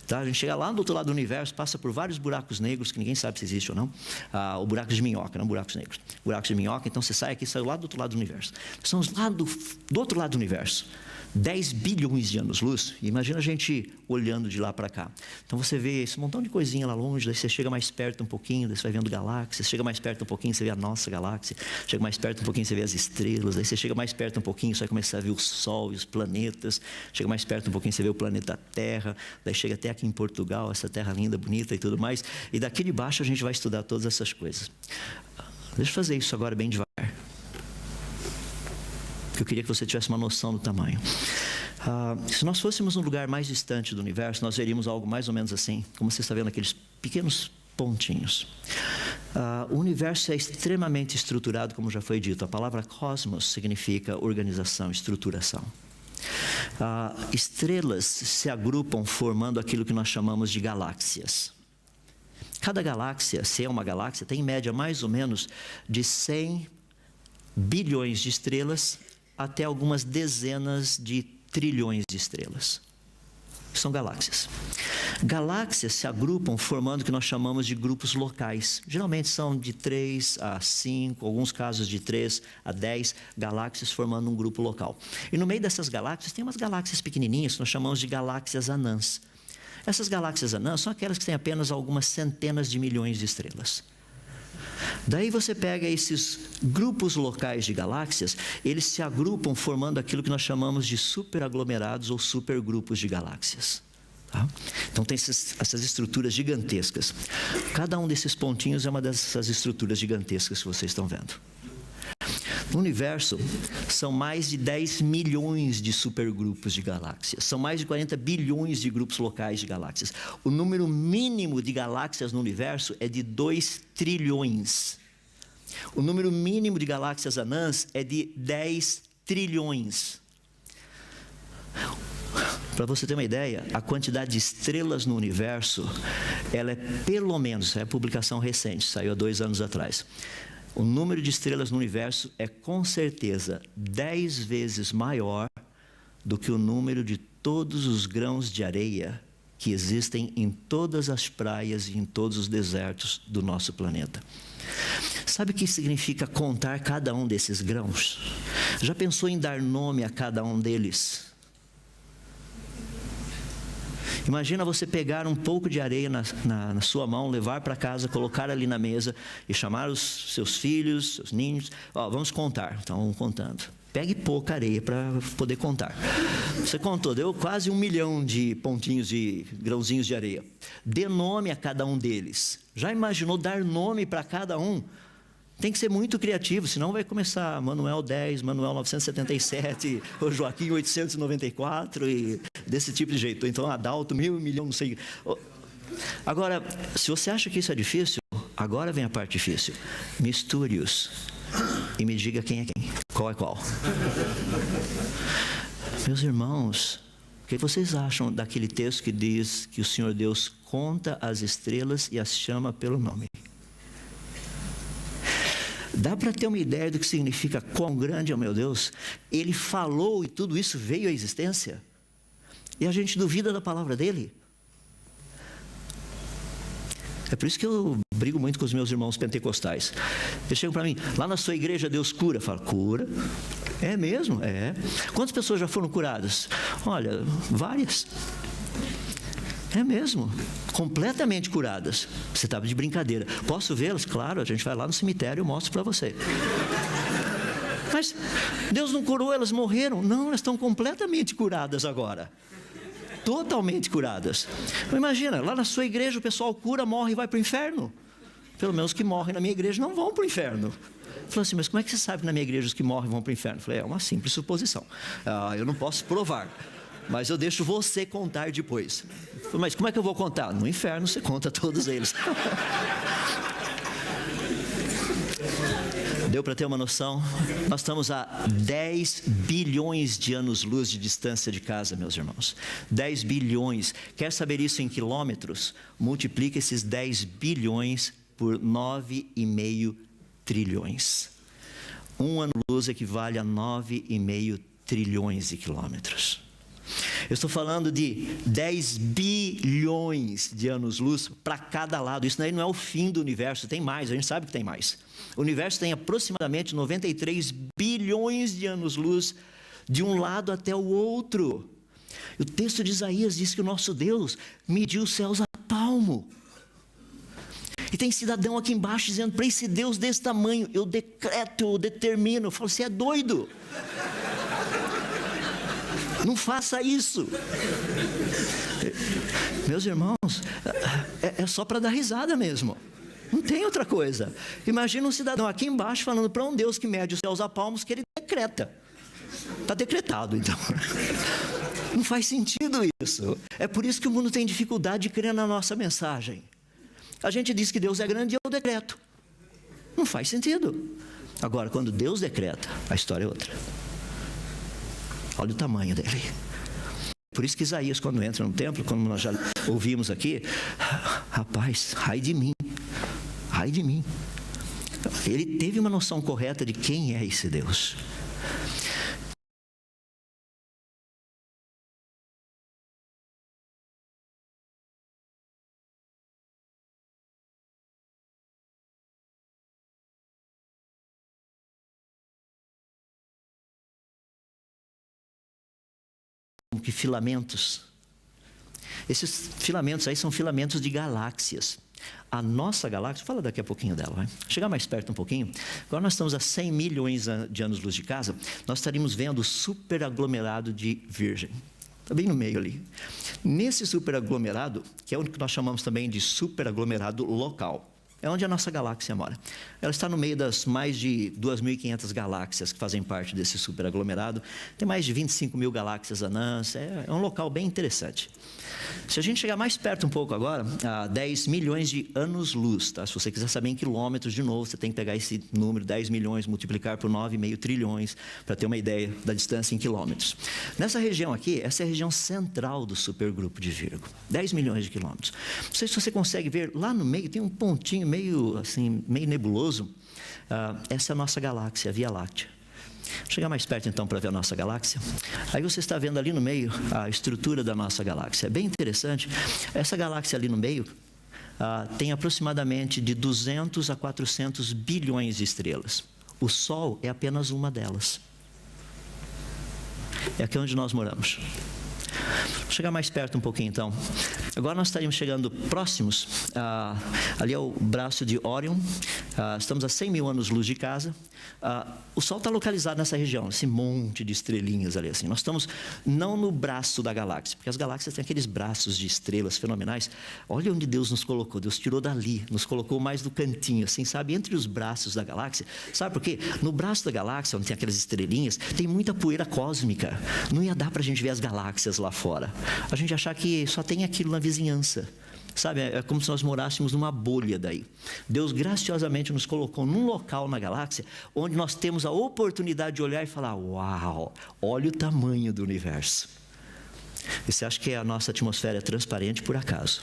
Tá? A gente chega lá do outro lado do universo, passa por vários buracos negros, que ninguém sabe se existe ou não, o buraco de minhoca, não buracos negros. Buracos de minhoca, então você sai aqui e sai lá do outro lado do universo. Nós estamos lá do outro lado do universo. 10 bilhões de anos-luz, e imagina a gente olhando de lá para cá. Então você vê esse montão de coisinha lá longe, daí você chega mais perto um pouquinho, daí você vai vendo galáxias, chega mais perto um pouquinho, você vê a nossa galáxia, chega mais perto um pouquinho, você vê as estrelas, daí você chega mais perto um pouquinho, você vai começar a ver o Sol e os planetas, chega mais perto um pouquinho, você vê o planeta Terra, daí chega até aqui em Portugal, essa terra linda, bonita e tudo mais, e daqui de baixo a gente vai estudar todas essas coisas. Deixa eu fazer isso agora bem devagar. Eu queria que você tivesse uma noção do tamanho. Se nós fôssemos um lugar mais distante do universo, nós veríamos algo mais ou menos assim, como você está vendo aqueles pequenos pontinhos. O universo é extremamente estruturado, como já foi dito. A palavra cosmos significa organização, estruturação. Estrelas se agrupam formando aquilo que nós chamamos de galáxias. Cada galáxia, se é uma galáxia, tem em média mais ou menos de 100 bilhões de estrelas até algumas dezenas de trilhões de estrelas. São galáxias. Galáxias se agrupam formando o que nós chamamos de grupos locais. Geralmente são de 3 a 5, alguns casos de 3 a 10 galáxias formando um grupo local. E no meio dessas galáxias tem umas galáxias pequenininhas que nós chamamos de galáxias anãs. Essas galáxias anãs são aquelas que têm apenas algumas centenas de milhões de estrelas. Daí você pega esses grupos locais de galáxias, eles se agrupam formando aquilo que nós chamamos de superaglomerados ou supergrupos de galáxias. Tá? Então tem essas estruturas gigantescas. Cada um desses pontinhos é uma dessas estruturas gigantescas que vocês estão vendo. No universo, são mais de 10 milhões de supergrupos de galáxias. São mais de 40 bilhões de grupos locais de galáxias. O número mínimo de galáxias no universo é de 2 trilhões. O número mínimo de galáxias anãs é de 10 trilhões. Para você ter uma ideia, a quantidade de estrelas no universo, ela é pelo menos, é publicação recente, saiu há 2 anos atrás. O número de estrelas no universo é com certeza 10 vezes maior do que o número de todos os grãos de areia que existem em todas as praias e em todos os desertos do nosso planeta. Sabe o que significa contar cada um desses grãos? Já pensou em dar nome a cada um deles? Imagina você pegar um pouco de areia na sua mão, levar para casa, colocar ali na mesa e chamar os seus filhos, seus ninhos. Vamos contar. Então, vamos contando. Pegue pouca areia para poder contar. Você contou, deu quase 1 milhão de pontinhos de grãozinhos de areia. Dê nome a cada um deles. Já imaginou dar nome para cada um? Tem que ser muito criativo, senão vai começar Manuel 10, Manuel 977, o Joaquim 894 e desse tipo de jeito. Então Adalto, 1000, 1 milhão, não sei. Agora, se você acha que isso é difícil, agora vem a parte difícil. Misture-os e me diga quem é quem. Qual é qual? Meus irmãos, o que vocês acham daquele texto que diz que o Senhor Deus conta as estrelas e as chama pelo nome? Dá para ter uma ideia do que significa quão grande é o meu Deus? Ele falou e tudo isso veio à existência. E a gente duvida da palavra dele. É por isso que eu brigo muito com os meus irmãos pentecostais. Eles chegam para mim, lá na sua igreja Deus cura. Eu falo, cura? É mesmo? É. Quantas pessoas já foram curadas? Olha, várias. É mesmo, completamente curadas. Você estava de brincadeira. Posso vê-las? Claro, a gente vai lá no cemitério e eu mostro para você. Mas Deus não curou, elas morreram. Não, elas estão completamente curadas agora. Totalmente curadas. Imagina, lá na sua igreja o pessoal cura, morre e vai para o inferno. Pelo menos os que morrem na minha igreja não vão para o inferno. Falou assim, mas como é que você sabe que na minha igreja os que morrem vão para o inferno? Eu falei, é uma simples suposição. Eu não posso provar. Mas eu deixo você contar depois. Mas como é que eu vou contar? No inferno você conta todos eles. Deu para ter uma noção? Nós estamos a 10 bilhões de anos-luz de distância de casa, meus irmãos. 10 bilhões. Quer saber isso em quilômetros? Multiplica esses 10 bilhões por 9,5 trilhões. Um ano-luz equivale a 9,5 trilhões de quilômetros. Eu estou falando de 10 bilhões de anos-luz para cada lado. Isso daí não é o fim do universo, tem mais, a gente sabe que tem mais. O universo tem aproximadamente 93 bilhões de anos-luz de um lado até o outro. O texto de Isaías diz que o nosso Deus mediu os céus a palmo. E tem cidadão aqui embaixo dizendo, para esse Deus desse tamanho, eu decreto, eu determino. Eu falo, você é doido. Não faça isso. Meus irmãos, é só para dar risada mesmo. Não tem outra coisa. Imagina um cidadão aqui embaixo falando para um Deus que mede os céus a palmos que ele decreta. Está decretado, então. Não faz sentido isso. É por isso que o mundo tem dificuldade de crer na nossa mensagem. A gente diz que Deus é grande e eu decreto. Não faz sentido. Agora, quando Deus decreta, a história é outra. Olha o tamanho dele. Por isso que Isaías, quando entra no templo, como nós já ouvimos aqui, rapaz, ai de mim, ai de mim. Ele teve uma noção correta de quem é esse Deus. Que filamentos. Esses filamentos aí são filamentos de galáxias. A nossa galáxia, fala daqui a pouquinho dela, vai. Chegar mais perto um pouquinho. Agora nós estamos a 100 milhões de anos-luz de casa. Nós estaríamos vendo o superaglomerado de Virgem. Está bem no meio ali. Nesse superaglomerado, que é o que nós chamamos também de superaglomerado local, é onde a nossa galáxia mora. Ela está no meio das mais de 2.500 galáxias que fazem parte desse superaglomerado. Tem mais de 25 mil galáxias anãs. É um local bem interessante. Se a gente chegar mais perto um pouco agora, a 10 milhões de anos-luz, tá? Se você quiser saber em quilômetros, de novo, você tem que pegar esse número, 10 milhões, multiplicar por 9,5 trilhões, para ter uma ideia da distância em quilômetros. Nessa região aqui, essa é a região central do supergrupo de Virgo. 10 milhões de quilômetros. Não sei se você consegue ver, lá no meio tem um pontinho meio nebuloso. Essa é a nossa galáxia, a Via Láctea. Vou chegar mais perto então para ver a nossa galáxia. Aí você está vendo ali no meio a estrutura da nossa galáxia. É bem interessante. Essa galáxia ali no meio tem aproximadamente de 200 a 400 bilhões de estrelas. O Sol é apenas uma delas. É aqui onde nós moramos. Vou chegar mais perto um pouquinho então. Agora nós estaríamos chegando próximos. Ali é o braço de Órion. Estamos a 100 mil anos-luz de casa. O Sol está localizado nessa região, esse monte de estrelinhas ali assim. Nós estamos não no braço da galáxia, porque as galáxias têm aqueles braços de estrelas fenomenais. Olha onde Deus nos colocou. Deus tirou dali, nos colocou mais no cantinho, assim, sabe? Entre os braços da galáxia. Sabe por quê? No braço da galáxia, onde tem aquelas estrelinhas, tem muita poeira cósmica. Não ia dar para a gente ver as galáxias lá fora. A gente achar que só tem aquilo na vizinhança. Sabe, é como se nós morássemos numa bolha daí. Deus graciosamente nos colocou num local na galáxia onde nós temos a oportunidade de olhar e falar: uau, olha o tamanho do universo. E você acha que a nossa atmosfera é transparente por acaso?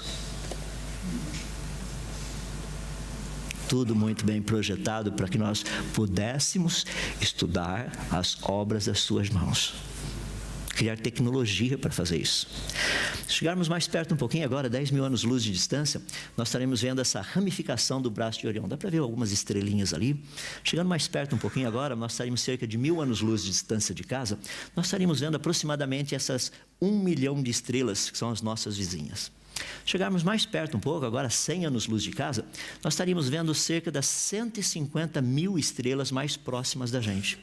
Tudo muito bem projetado para que nós pudéssemos estudar as obras das suas mãos. Criar tecnologia para fazer isso. Se chegarmos mais perto um pouquinho agora, 10 mil anos-luz de distância, nós estaremos vendo essa ramificação do braço de Orião. Dá para ver algumas estrelinhas ali. Chegando mais perto um pouquinho agora, nós estaremos cerca de 1000 anos-luz de distância de casa. Nós estaremos vendo aproximadamente essas 1 milhão de estrelas, que são as nossas vizinhas. Chegarmos mais perto um pouco, agora 100 anos-luz de casa, nós estaríamos vendo cerca das 150 mil estrelas mais próximas da gente.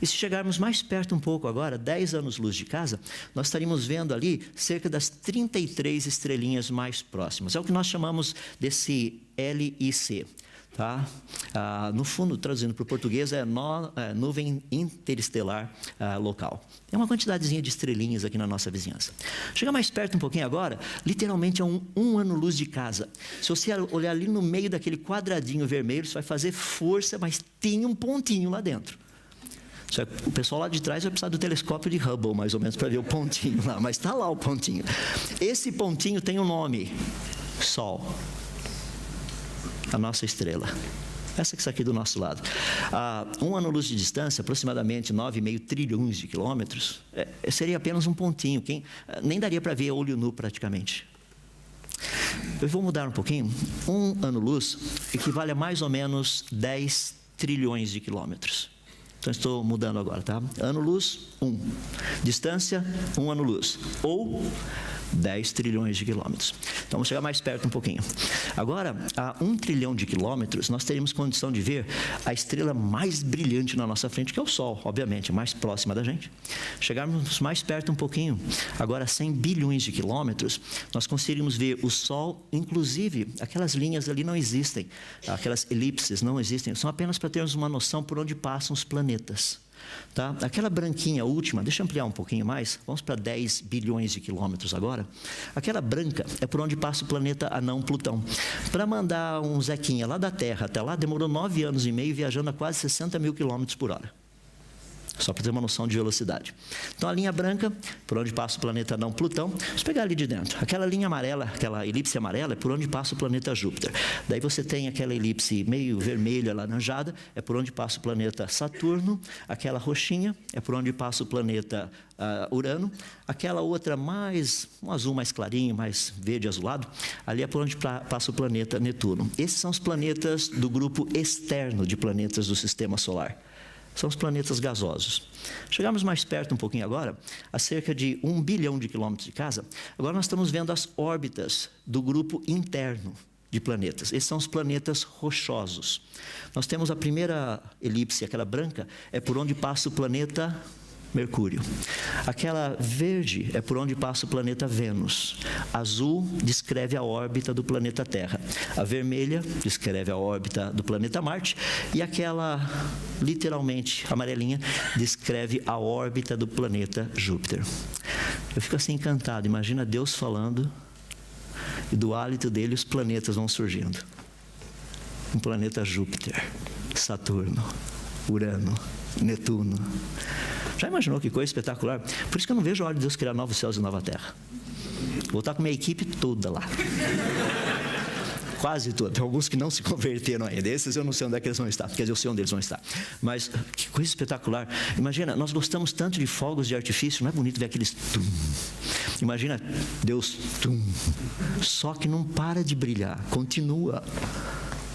E se chegarmos mais perto um pouco agora, 10 anos-luz de casa, nós estaríamos vendo ali cerca das 33 estrelinhas mais próximas. É o que nós chamamos desse LIC. Tá? No fundo, traduzindo para o português, é nuvem interestelar local. É uma quantidadezinha de estrelinhas aqui na nossa vizinhança. Chega mais perto um pouquinho agora, literalmente é um ano-luz de casa. Se você olhar ali no meio daquele quadradinho vermelho, você vai fazer força, mas tem um pontinho lá dentro. O pessoal lá de trás vai precisar do telescópio de Hubble, mais ou menos, para ver o pontinho lá, mas está lá o pontinho. Esse pontinho tem um nome: Sol. A nossa estrela. Essa que está aqui do nosso lado. Um ano-luz de distância, aproximadamente 9,5 trilhões de quilômetros, seria apenas um pontinho. Nem daria para ver olho nu praticamente. Eu vou mudar um pouquinho. Um ano-luz equivale a mais ou menos 10 trilhões de quilômetros. Então, estou mudando agora, tá? Ano-luz, 1. Distância, 1 ano-luz. Ou 10 trilhões de quilômetros. Então, vamos chegar mais perto um pouquinho. Agora, a 1 trilhão de quilômetros, nós teríamos condição de ver a estrela mais brilhante na nossa frente, que é o Sol, obviamente, mais próxima da gente. Chegarmos mais perto um pouquinho, agora a 100 bilhões de quilômetros, nós conseguiríamos ver o Sol, inclusive, aquelas linhas ali não existem, aquelas elipses não existem, são apenas para termos uma noção por onde passam os planetas. Tá? Aquela branquinha última, deixa eu ampliar um pouquinho mais, vamos para 10 bilhões de quilômetros agora. Aquela branca é por onde passa o planeta anão Plutão. Para mandar um Zequinha lá da Terra até lá, demorou 9 anos e meio, viajando a quase 60 mil quilômetros por hora. Só para ter uma noção de velocidade. Então, a linha branca, por onde passa o planeta anão Plutão, vamos pegar ali de dentro. Aquela linha amarela, aquela elipse amarela, é por onde passa o planeta Júpiter. Daí você tem aquela elipse meio vermelha, alaranjada, é por onde passa o planeta Saturno. Aquela roxinha é por onde passa o planeta Urano. Aquela outra mais, um azul mais clarinho, mais verde azulado, ali é por onde passa o planeta Netuno. Esses são os planetas do grupo externo de planetas do Sistema Solar. São os planetas gasosos. Chegamos mais perto um pouquinho agora, a cerca de 1 bilhão de quilômetros de casa. Agora nós estamos vendo as órbitas do grupo interno de planetas. Esses são os planetas rochosos. Nós temos a primeira elipse, aquela branca, é por onde passa o planeta Mercúrio. Aquela verde é por onde passa o planeta Vênus. Azul descreve a órbita do planeta Terra. A vermelha descreve a órbita do planeta Marte. E aquela, literalmente, amarelinha, descreve a órbita do planeta Júpiter. Eu fico assim encantado. Imagina Deus falando e do hálito dele os planetas vão surgindo. Um planeta Júpiter, Saturno, Urano, Netuno. Já imaginou que coisa espetacular? Por isso que eu não vejo a hora de Deus criar novos céus e nova terra. Vou estar com minha equipe toda lá. Quase toda. Tem alguns que não se converteram ainda. Esses eu não sei onde é que eles vão estar. Quer dizer, eu sei onde eles vão estar. Mas que coisa espetacular. Imagina, nós gostamos tanto de fogos de artifício. Não é bonito ver aqueles tum. Imagina Deus tum. Só que não para de brilhar. Continua.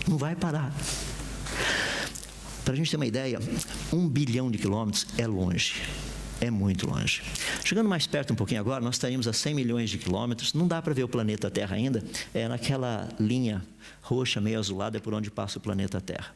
Não vai parar. Para a gente ter uma ideia, 1 bilhão de quilômetros é longe, é muito longe. Chegando mais perto um pouquinho agora, nós estaríamos a 100 milhões de quilômetros, não dá para ver o planeta Terra ainda, é naquela linha roxa, meio azulada, é por onde passa o planeta Terra.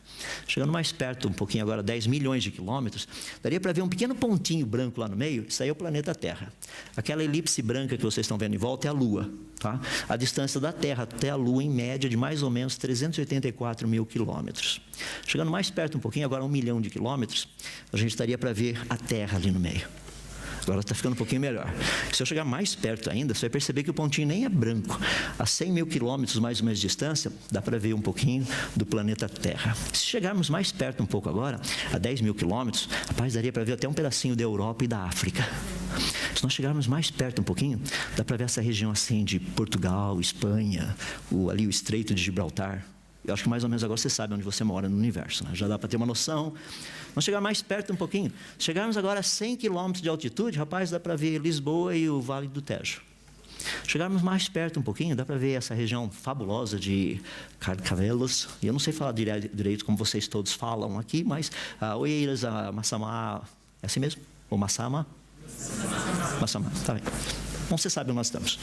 Chegando mais perto um pouquinho agora, 10 milhões de quilômetros, daria para ver um pequeno pontinho branco lá no meio, isso aí é o planeta Terra. Aquela elipse branca que vocês estão vendo em volta é a Lua. Tá? A distância da Terra até a Lua, em média, de mais ou menos 384 mil quilômetros. Chegando mais perto um pouquinho, agora 1 milhão de quilômetros, a gente estaria para ver a Terra ali no meio. Agora está ficando um pouquinho melhor. Se eu chegar mais perto ainda, você vai perceber que o pontinho nem é branco. A 100 mil quilômetros mais ou menos de distância, dá para ver um pouquinho do planeta Terra. Se chegarmos mais perto um pouco agora, a 10 mil quilômetros, rapaz, daria para ver até um pedacinho da Europa e da África. Se nós chegarmos mais perto um pouquinho, dá para ver essa região assim de Portugal, Espanha, ali o Estreito de Gibraltar. Eu acho que mais ou menos agora você sabe onde você mora no universo, né? Já dá para ter uma noção. Vamos chegar mais perto um pouquinho. Chegarmos agora a 100 quilômetros de altitude, rapaz, dá para ver Lisboa e o Vale do Tejo. Chegarmos mais perto um pouquinho, dá para ver essa região fabulosa de Carcavelos. E eu não sei falar direito como vocês todos falam aqui, mas Oeiras, Massamá, é assim mesmo? Ou Massama? Massamá, tá bem. Bom, você sabe onde nós estamos.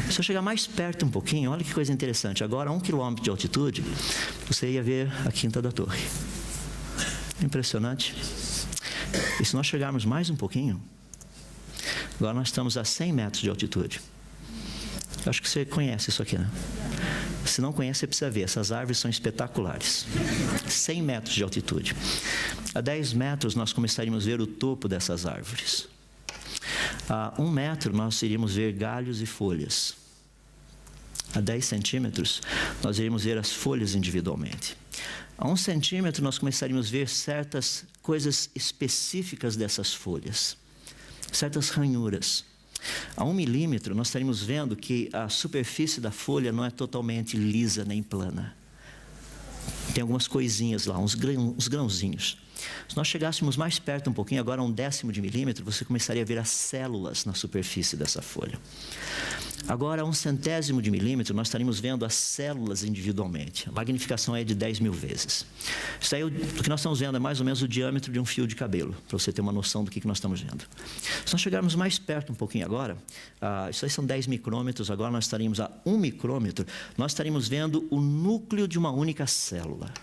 Se eu chegar mais perto um pouquinho, olha que coisa interessante. Agora, a 1 quilômetro de altitude, você ia ver a Quinta da Torre. Impressionante. E se nós chegarmos mais um pouquinho, agora nós estamos a 100 metros de altitude. Eu acho que você conhece isso aqui, né? Se não conhece, você precisa ver. Essas árvores são espetaculares. 100 metros de altitude. A 10 metros, nós começaríamos a ver o topo dessas árvores. A 1 metro, nós iríamos ver galhos e folhas. A 10 centímetros, nós iríamos ver as folhas individualmente. A 1 centímetro, nós começaríamos a ver certas coisas específicas dessas folhas. Certas ranhuras. A 1 milímetro, nós estaríamos vendo que a superfície da folha não é totalmente lisa nem plana. Tem algumas coisinhas lá, uns grãozinhos. Se nós chegássemos mais perto um pouquinho, agora a 1/10 de milímetro, você começaria a ver as células na superfície dessa folha. Agora, a 1/100 de milímetro, nós estaríamos vendo as células individualmente. A magnificação é de 10.000 vezes. Isso aí, o que nós estamos vendo é mais ou menos o diâmetro de um fio de cabelo, para você ter uma noção do que nós estamos vendo. Se nós chegarmos mais perto um pouquinho agora, isso aí são 10 micrômetros, agora nós estaríamos a 1 micrômetro, nós estaríamos vendo o núcleo de uma única célula.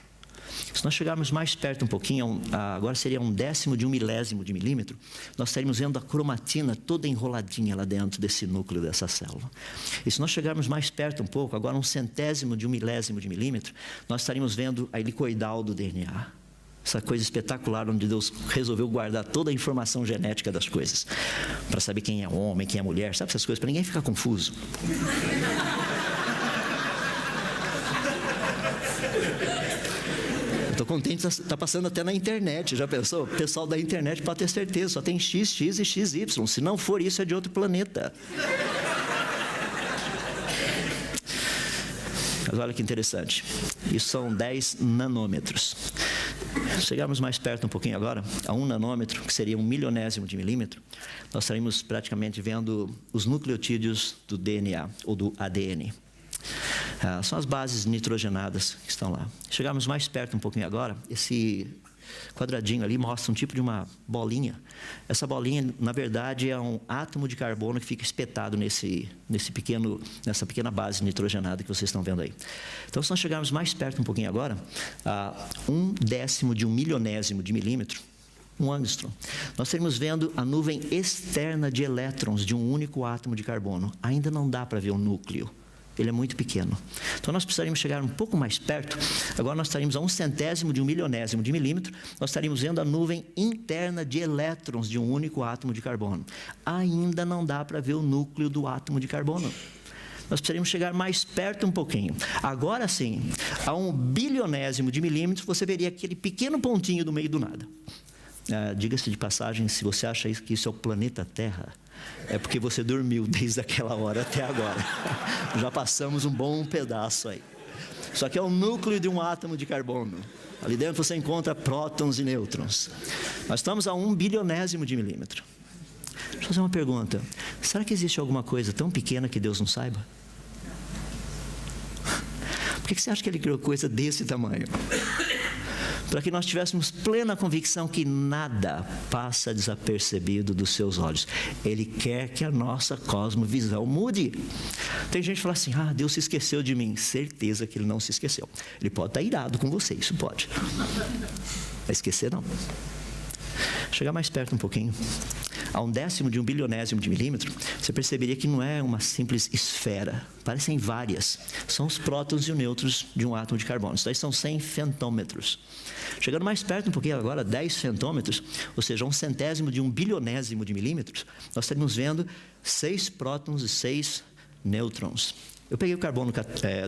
Se nós chegarmos mais perto um pouquinho, agora seria 1/10 de 1/1000 de milímetro, nós estaríamos vendo a cromatina toda enroladinha lá dentro desse núcleo dessa célula. E se nós chegarmos mais perto um pouco, agora 1/100 de 1/1000 de milímetro, nós estaríamos vendo a helicoidal do DNA. Essa coisa espetacular onde Deus resolveu guardar toda a informação genética das coisas. Para saber quem é homem, quem é mulher, sabe essas coisas? Para ninguém ficar confuso. Estou contente, está passando até na internet, já pensou? O pessoal da internet pode ter certeza, só tem X, X e XY. Se não for isso, é de outro planeta. Mas olha que interessante. Isso são 10 nanômetros. Chegamos mais perto um pouquinho agora, a 1 nanômetro, que seria 1/1000 de milímetro, nós estaríamos praticamente vendo os nucleotídeos do DNA, ou do ADN. São as bases nitrogenadas que estão lá. Chegamos mais perto um pouquinho agora, esse quadradinho ali mostra um tipo de uma bolinha. Essa bolinha, na verdade, é um átomo de carbono que fica espetado nessa pequena base nitrogenada que vocês estão vendo aí. Então, se nós chegarmos mais perto um pouquinho agora, a 1/10 de 1/1000 de milímetro, 1 angstrom, nós estaremos vendo a nuvem externa de elétrons de um único átomo de carbono. Ainda não dá para ver o núcleo. Ele é muito pequeno. Então, nós precisaríamos chegar um pouco mais perto. Agora, nós estaríamos a 1/100 de 1/1000 de milímetro. Nós estaríamos vendo a nuvem interna de elétrons de um único átomo de carbono. Ainda não dá para ver o núcleo do átomo de carbono. Nós precisaríamos chegar mais perto um pouquinho. Agora sim, a 1/1000 de milímetro, você veria aquele pequeno pontinho do meio do nada. Diga-se de passagem, se você acha que isso é o planeta Terra, é porque você dormiu desde aquela hora até agora. Já passamos um bom pedaço aí. Isso aqui é o núcleo de um átomo de carbono. Ali dentro você encontra prótons e nêutrons. Nós estamos a 1/1000 de milímetro. Deixa eu fazer uma pergunta. Será que existe alguma coisa tão pequena que Deus não saiba? Por que você acha que Ele criou coisa desse tamanho? Para que nós tivéssemos plena convicção que nada passa desapercebido dos seus olhos. Ele quer que a nossa cosmovisão mude. Tem gente que fala assim, Deus se esqueceu de mim. Certeza que Ele não se esqueceu. Ele pode estar irado com você, isso pode. Vai esquecer, não. Chegar mais perto um pouquinho. A 1/10 de 1/1000 de milímetro, você perceberia que não é uma simples esfera. Parecem várias. São os prótons e os nêutrons de um átomo de carbono. Isso daí são 100 fentômetros. Chegando mais perto um pouquinho agora, 10 fentômetros, ou seja, 1/100 de 1/1000 de milímetros, nós estaríamos vendo 6 prótons e 6 nêutrons. Eu peguei o carbono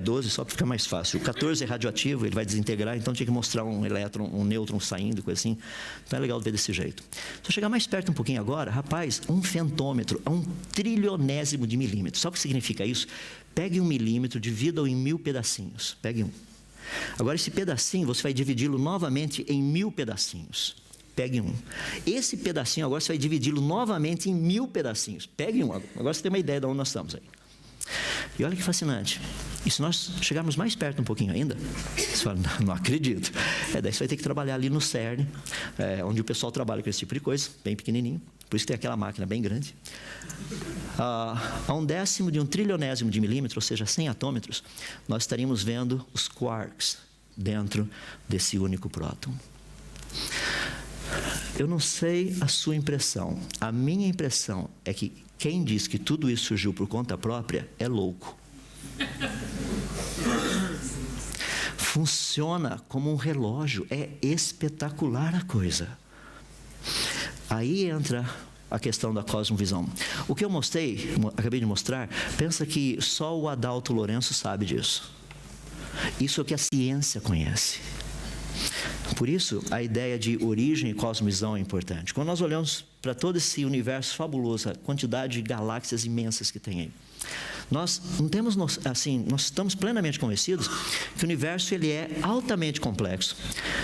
12 só para ficar mais fácil. O 14 é radioativo, ele vai desintegrar, então tinha que mostrar um elétron, um nêutron saindo, coisa assim. Então é legal ver desse jeito. Se eu chegar mais perto um pouquinho agora, rapaz, um fentômetro é 1/trilionésimo de milímetro. Sabe o que significa isso? Pegue 1 milímetro, divida-o em 1000 pedacinhos. Pegue um. Agora esse pedacinho, você vai dividi-lo novamente em 1000 pedacinhos. Pegue um. Esse pedacinho agora você vai dividi-lo novamente em 1000 pedacinhos. Pegue um. Agora você tem uma ideia de onde nós estamos aí. E olha que fascinante. E se nós chegarmos mais perto um pouquinho ainda, você fala, não acredito. Daí você vai ter que trabalhar ali no CERN, onde o pessoal trabalha com esse tipo de coisa, bem pequenininho. Por isso tem aquela máquina bem grande. A 1/10 de 1/trilionésimo de milímetro, ou seja, 100 atômetros, nós estaríamos vendo os quarks dentro desse único próton. Eu não sei a sua impressão. A minha impressão é que quem diz que tudo isso surgiu por conta própria é louco. Funciona como um relógio. É espetacular a coisa. Aí entra a questão da cosmovisão. O que eu acabei de mostrar, pensa que só o Adalto Lourenço sabe disso. Isso é o que a ciência conhece. Por isso, a ideia de origem e cosmovisão é importante. Quando nós olhamos para todo esse universo fabuloso, a quantidade de galáxias imensas que tem aí, nós não temos, assim, nós estamos plenamente convencidos que o universo ele é altamente complexo,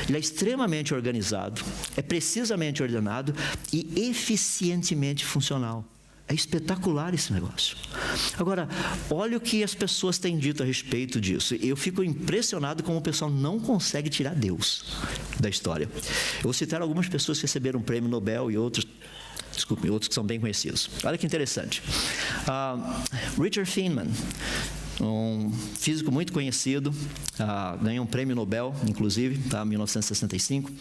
ele é extremamente organizado, é precisamente ordenado e eficientemente funcional. É espetacular esse negócio. Agora, olha o que as pessoas têm dito a respeito disso. Eu fico impressionado como o pessoal não consegue tirar Deus da história. Eu vou citar algumas pessoas que receberam o prêmio Nobel e outros que são bem conhecidos. Olha que interessante. Richard Feynman, um físico muito conhecido, ganhou um prêmio Nobel, inclusive, em 1965.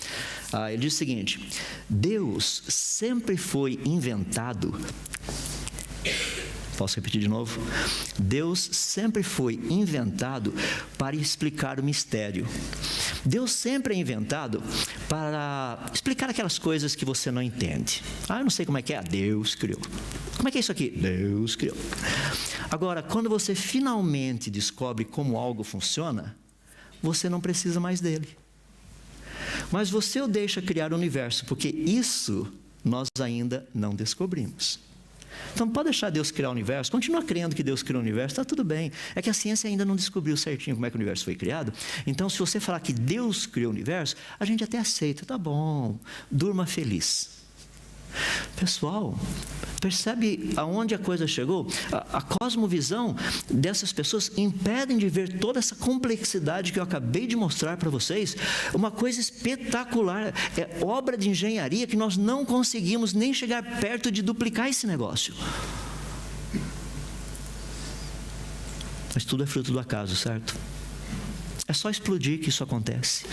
Ele diz o seguinte: Deus sempre foi inventado. Posso repetir de novo? Deus sempre foi inventado para explicar o mistério. Deus sempre é inventado para explicar aquelas coisas que você não entende. Eu não sei como é que é. Deus criou. Como é que é isso aqui? Deus criou. Agora, quando você finalmente descobre como algo funciona, você não precisa mais dele. Mas você o deixa criar o universo, porque isso nós ainda não descobrimos. Então, pode deixar Deus criar o universo, continua crendo que Deus criou o universo, está tudo bem. É que a ciência ainda não descobriu certinho como é que o universo foi criado. Então, se você falar que Deus criou o universo, a gente até aceita, tá bom, durma feliz. Pessoal, percebe aonde a coisa chegou? A cosmovisão dessas pessoas impedem de ver toda essa complexidade que eu acabei de mostrar para vocês. Uma coisa espetacular, é obra de engenharia que nós não conseguimos nem chegar perto de duplicar esse negócio. Mas tudo é fruto do acaso, certo? É só explodir que isso acontece.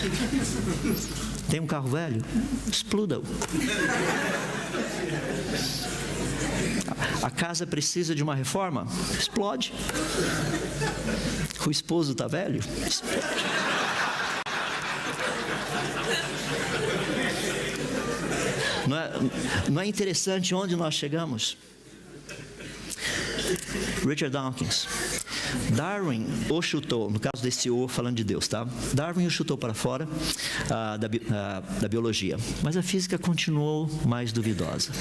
Tem um carro velho? Expluda-o. A casa precisa de uma reforma? Explode. O esposo está velho? Explode. Não é interessante onde nós chegamos? Richard Dawkins. Darwin o chutou, no caso desse O falando de Deus, tá? Darwin o chutou para fora da biologia, mas a física continuou mais duvidosa.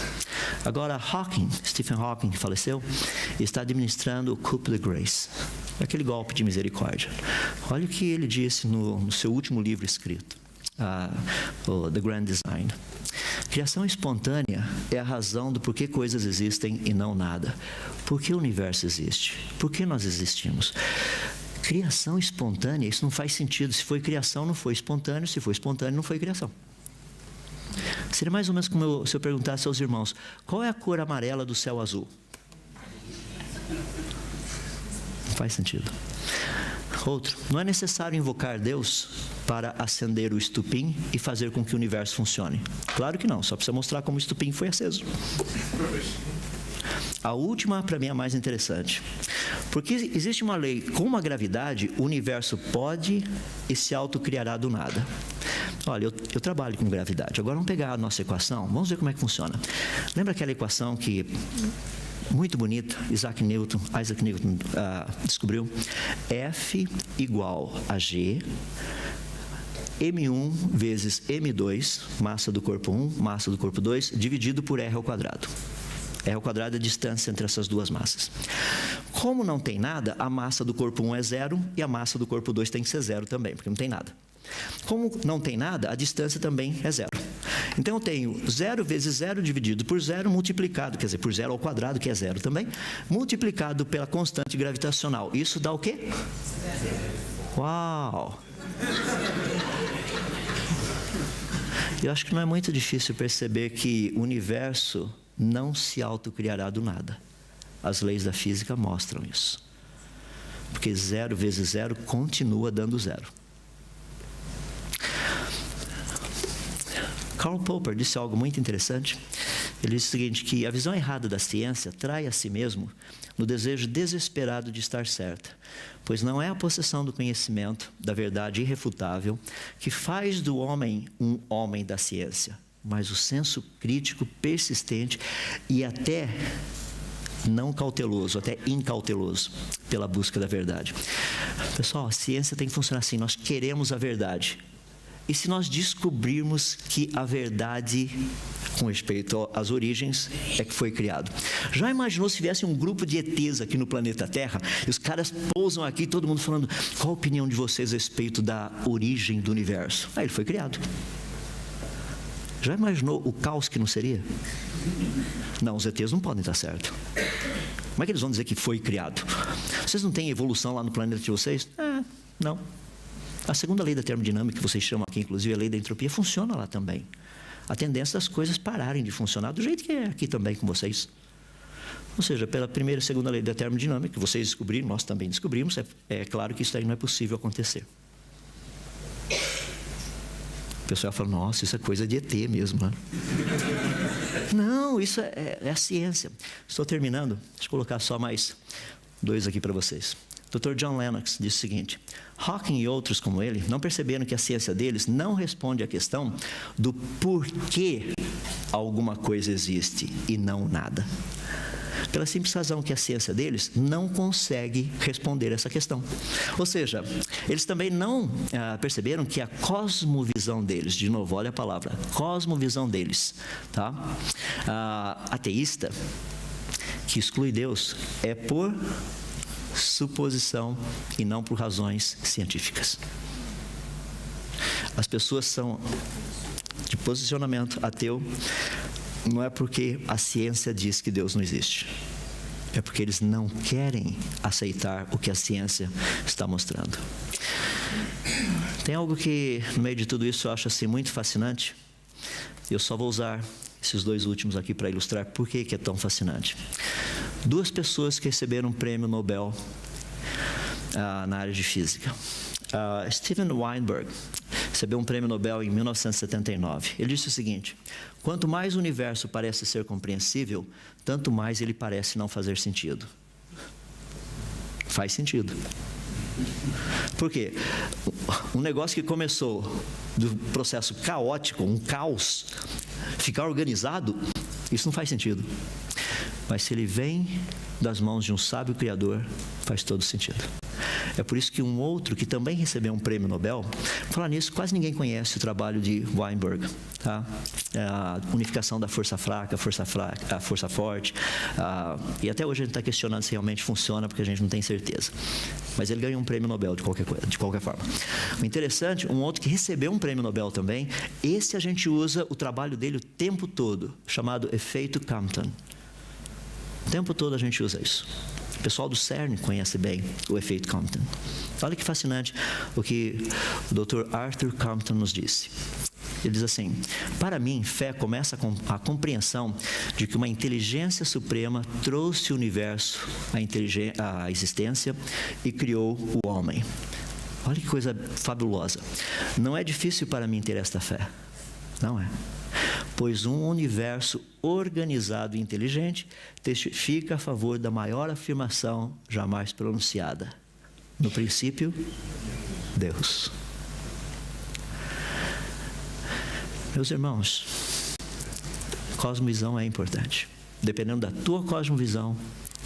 Agora Stephen Hawking, que faleceu, está administrando o coup de grâce, aquele golpe de misericórdia. Olha o que ele disse no seu último livro escrito, The Grand Design. Criação espontânea é a razão do porquê coisas existem e não nada. Por que o universo existe? Por que nós existimos? Criação espontânea, isso não faz sentido. Se foi criação, não foi espontâneo. Se foi espontâneo, não foi criação. Seria mais ou menos como se eu perguntasse aos irmãos: qual é a cor amarela do céu azul? Não faz sentido. Outro, não é necessário invocar Deus para acender o estupim e fazer com que o universo funcione. Claro que não, só precisa mostrar como o estupim foi aceso. A última, para mim, é a mais interessante. Porque existe uma lei, com a gravidade, o universo pode e se autocriará do nada. Olha, eu trabalho com gravidade. Agora vamos pegar a nossa equação, vamos ver como é que funciona. Lembra aquela equação que muito bonita, Isaac Newton descobriu. F igual a G, M1 vezes M2, massa do corpo 1, massa do corpo 2, dividido por R ao quadrado. R ao quadrado é a distância entre essas duas massas. Como não tem nada, a massa do corpo 1 é 0 e a massa do corpo 2 tem que ser 0 também, porque não tem nada. Como não tem nada, a distância também é 0. Então eu tenho 0 vezes 0 dividido por 0 multiplicado, quer dizer, por 0 ao quadrado, que é 0 também, multiplicado pela constante gravitacional. Isso dá o quê? Uau! Eu acho que não é muito difícil perceber que o universo não se autocriará do nada. As leis da física mostram isso. Porque 0 vezes 0 continua dando 0. Karl Popper disse algo muito interessante. Ele disse o seguinte, que a visão errada da ciência trai a si mesmo no desejo desesperado de estar certa, pois não é a possessão do conhecimento, da verdade irrefutável, que faz do homem um homem da ciência, mas o senso crítico persistente e até não cauteloso, até incauteloso, pela busca da verdade. Pessoal, a ciência tem que funcionar assim, nós queremos a verdade. E se nós descobrirmos que a verdade, com respeito às origens, é que foi criado? Já imaginou se viesse um grupo de ETs aqui no planeta Terra, e os caras pousam aqui, todo mundo falando, qual a opinião de vocês a respeito da origem do universo? Ele foi criado. Já imaginou o caos que não seria? Não, os ETs não podem estar certos. Como é que eles vão dizer que foi criado? Vocês não têm evolução lá no planeta de vocês? Não. A segunda lei da termodinâmica, que vocês chamam aqui, inclusive, a lei da entropia, funciona lá também. A tendência das coisas pararem de funcionar do jeito que é aqui também com vocês. Ou seja, pela primeira e segunda lei da termodinâmica, que vocês descobriram, nós também descobrimos, é claro que isso aí não é possível acontecer. O pessoal fala, nossa, isso é coisa de ET mesmo, né? Não, isso é a ciência. Estou terminando, deixa eu colocar só mais 2 aqui para vocês. Dr. John Lennox disse o seguinte, Hawking e outros como ele não perceberam que a ciência deles não responde à questão do porquê alguma coisa existe e não nada. Pela simples razão que a ciência deles não consegue responder essa questão. Ou seja, eles também não perceberam que a cosmovisão deles, de novo, olha a palavra, cosmovisão deles, tá? Ateísta, que exclui Deus, é por suposição e não por razões científicas. As pessoas são de posicionamento ateu, não é porque a ciência diz que Deus não existe, é porque eles não querem aceitar o que a ciência está mostrando. Tem algo que no meio de tudo isso eu acho assim muito fascinante. Eu só vou usar esses 2 últimos aqui para ilustrar por que é tão fascinante. 2 pessoas que receberam um prêmio Nobel na área de física. Steven Weinberg recebeu um prêmio Nobel em 1979. Ele disse o seguinte, quanto mais o universo parece ser compreensível, tanto mais ele parece não fazer sentido. Faz sentido. Por quê? Um negócio que começou do processo caótico, um caos, ficar organizado, isso não faz sentido. Mas se ele vem das mãos de um sábio criador, faz todo sentido. É por isso que um outro que também recebeu um prêmio Nobel, falar nisso, quase ninguém conhece o trabalho de Weinberg, tá? A unificação da força fraca, a força forte, e até hoje a gente está questionando se realmente funciona, porque a gente não tem certeza. Mas ele ganhou um prêmio Nobel de qualquer forma. O interessante, um outro que recebeu um prêmio Nobel também, esse a gente usa o trabalho dele o tempo todo, chamado efeito Compton. O tempo todo a gente usa isso. O pessoal do CERN conhece bem o efeito Compton. Olha que fascinante o que o Dr. Arthur Compton nos disse. Ele diz assim, para mim, fé começa com a compreensão de que uma inteligência suprema trouxe o universo à existência e criou o homem. Olha que coisa fabulosa. Não é difícil para mim ter esta fé. Não é. Pois um universo organizado e inteligente testifica a favor da maior afirmação jamais pronunciada. No princípio, Deus. Meus irmãos, cosmovisão é importante. dependendo da tua cosmovisão,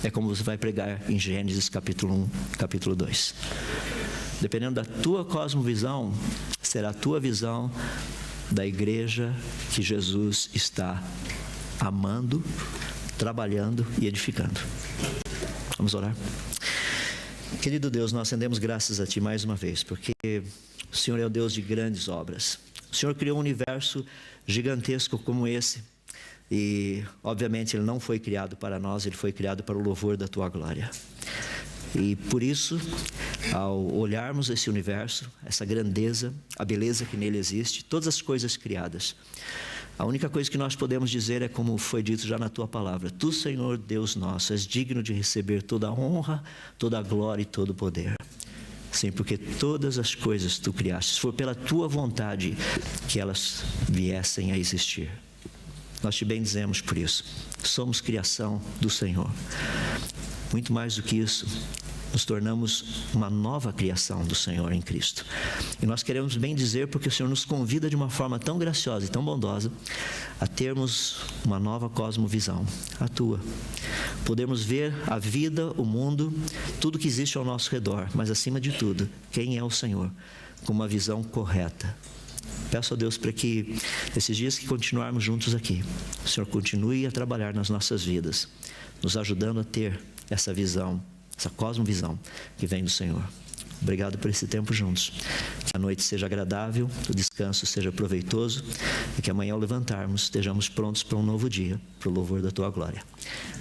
é como você vai pregar em Gênesis capítulo 1, capítulo 2. Dependendo da tua cosmovisão, será a tua visão da igreja que Jesus está amando, trabalhando e edificando. Vamos orar? Querido Deus, nós rendemos graças a Ti mais uma vez, porque o Senhor é o Deus de grandes obras. O Senhor criou um universo gigantesco como esse, e obviamente Ele não foi criado para nós, Ele foi criado para o louvor da Tua glória. E por isso, ao olharmos esse universo, essa grandeza, a beleza que nele existe, todas as coisas criadas, a única coisa que nós podemos dizer é como foi dito já na Tua palavra: Tu, Senhor Deus nosso, és digno de receber toda a honra, toda a glória e todo o poder. Sim, porque todas as coisas Tu criaste, foi pela Tua vontade que elas viessem a existir. Nós Te bendizemos por isso. Somos criação do Senhor. Muito mais do que isso, nos tornamos uma nova criação do Senhor em Cristo. E nós queremos bem dizer porque o Senhor nos convida de uma forma tão graciosa e tão bondosa a termos uma nova cosmovisão, a Tua. Podemos ver a vida, o mundo, tudo que existe ao nosso redor, mas acima de tudo, quem é o Senhor, com uma visão correta. Peço a Deus para que, nesses dias que continuarmos juntos aqui, o Senhor continue a trabalhar nas nossas vidas, nos ajudando a ter essa visão, essa cosmovisão que vem do Senhor. Obrigado por esse tempo juntos. Que a noite seja agradável, o descanso seja proveitoso e que amanhã ao levantarmos estejamos prontos para um novo dia, para o louvor da Tua glória.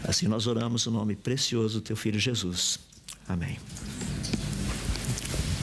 Assim nós oramos no nome precioso do Teu Filho Jesus. Amém.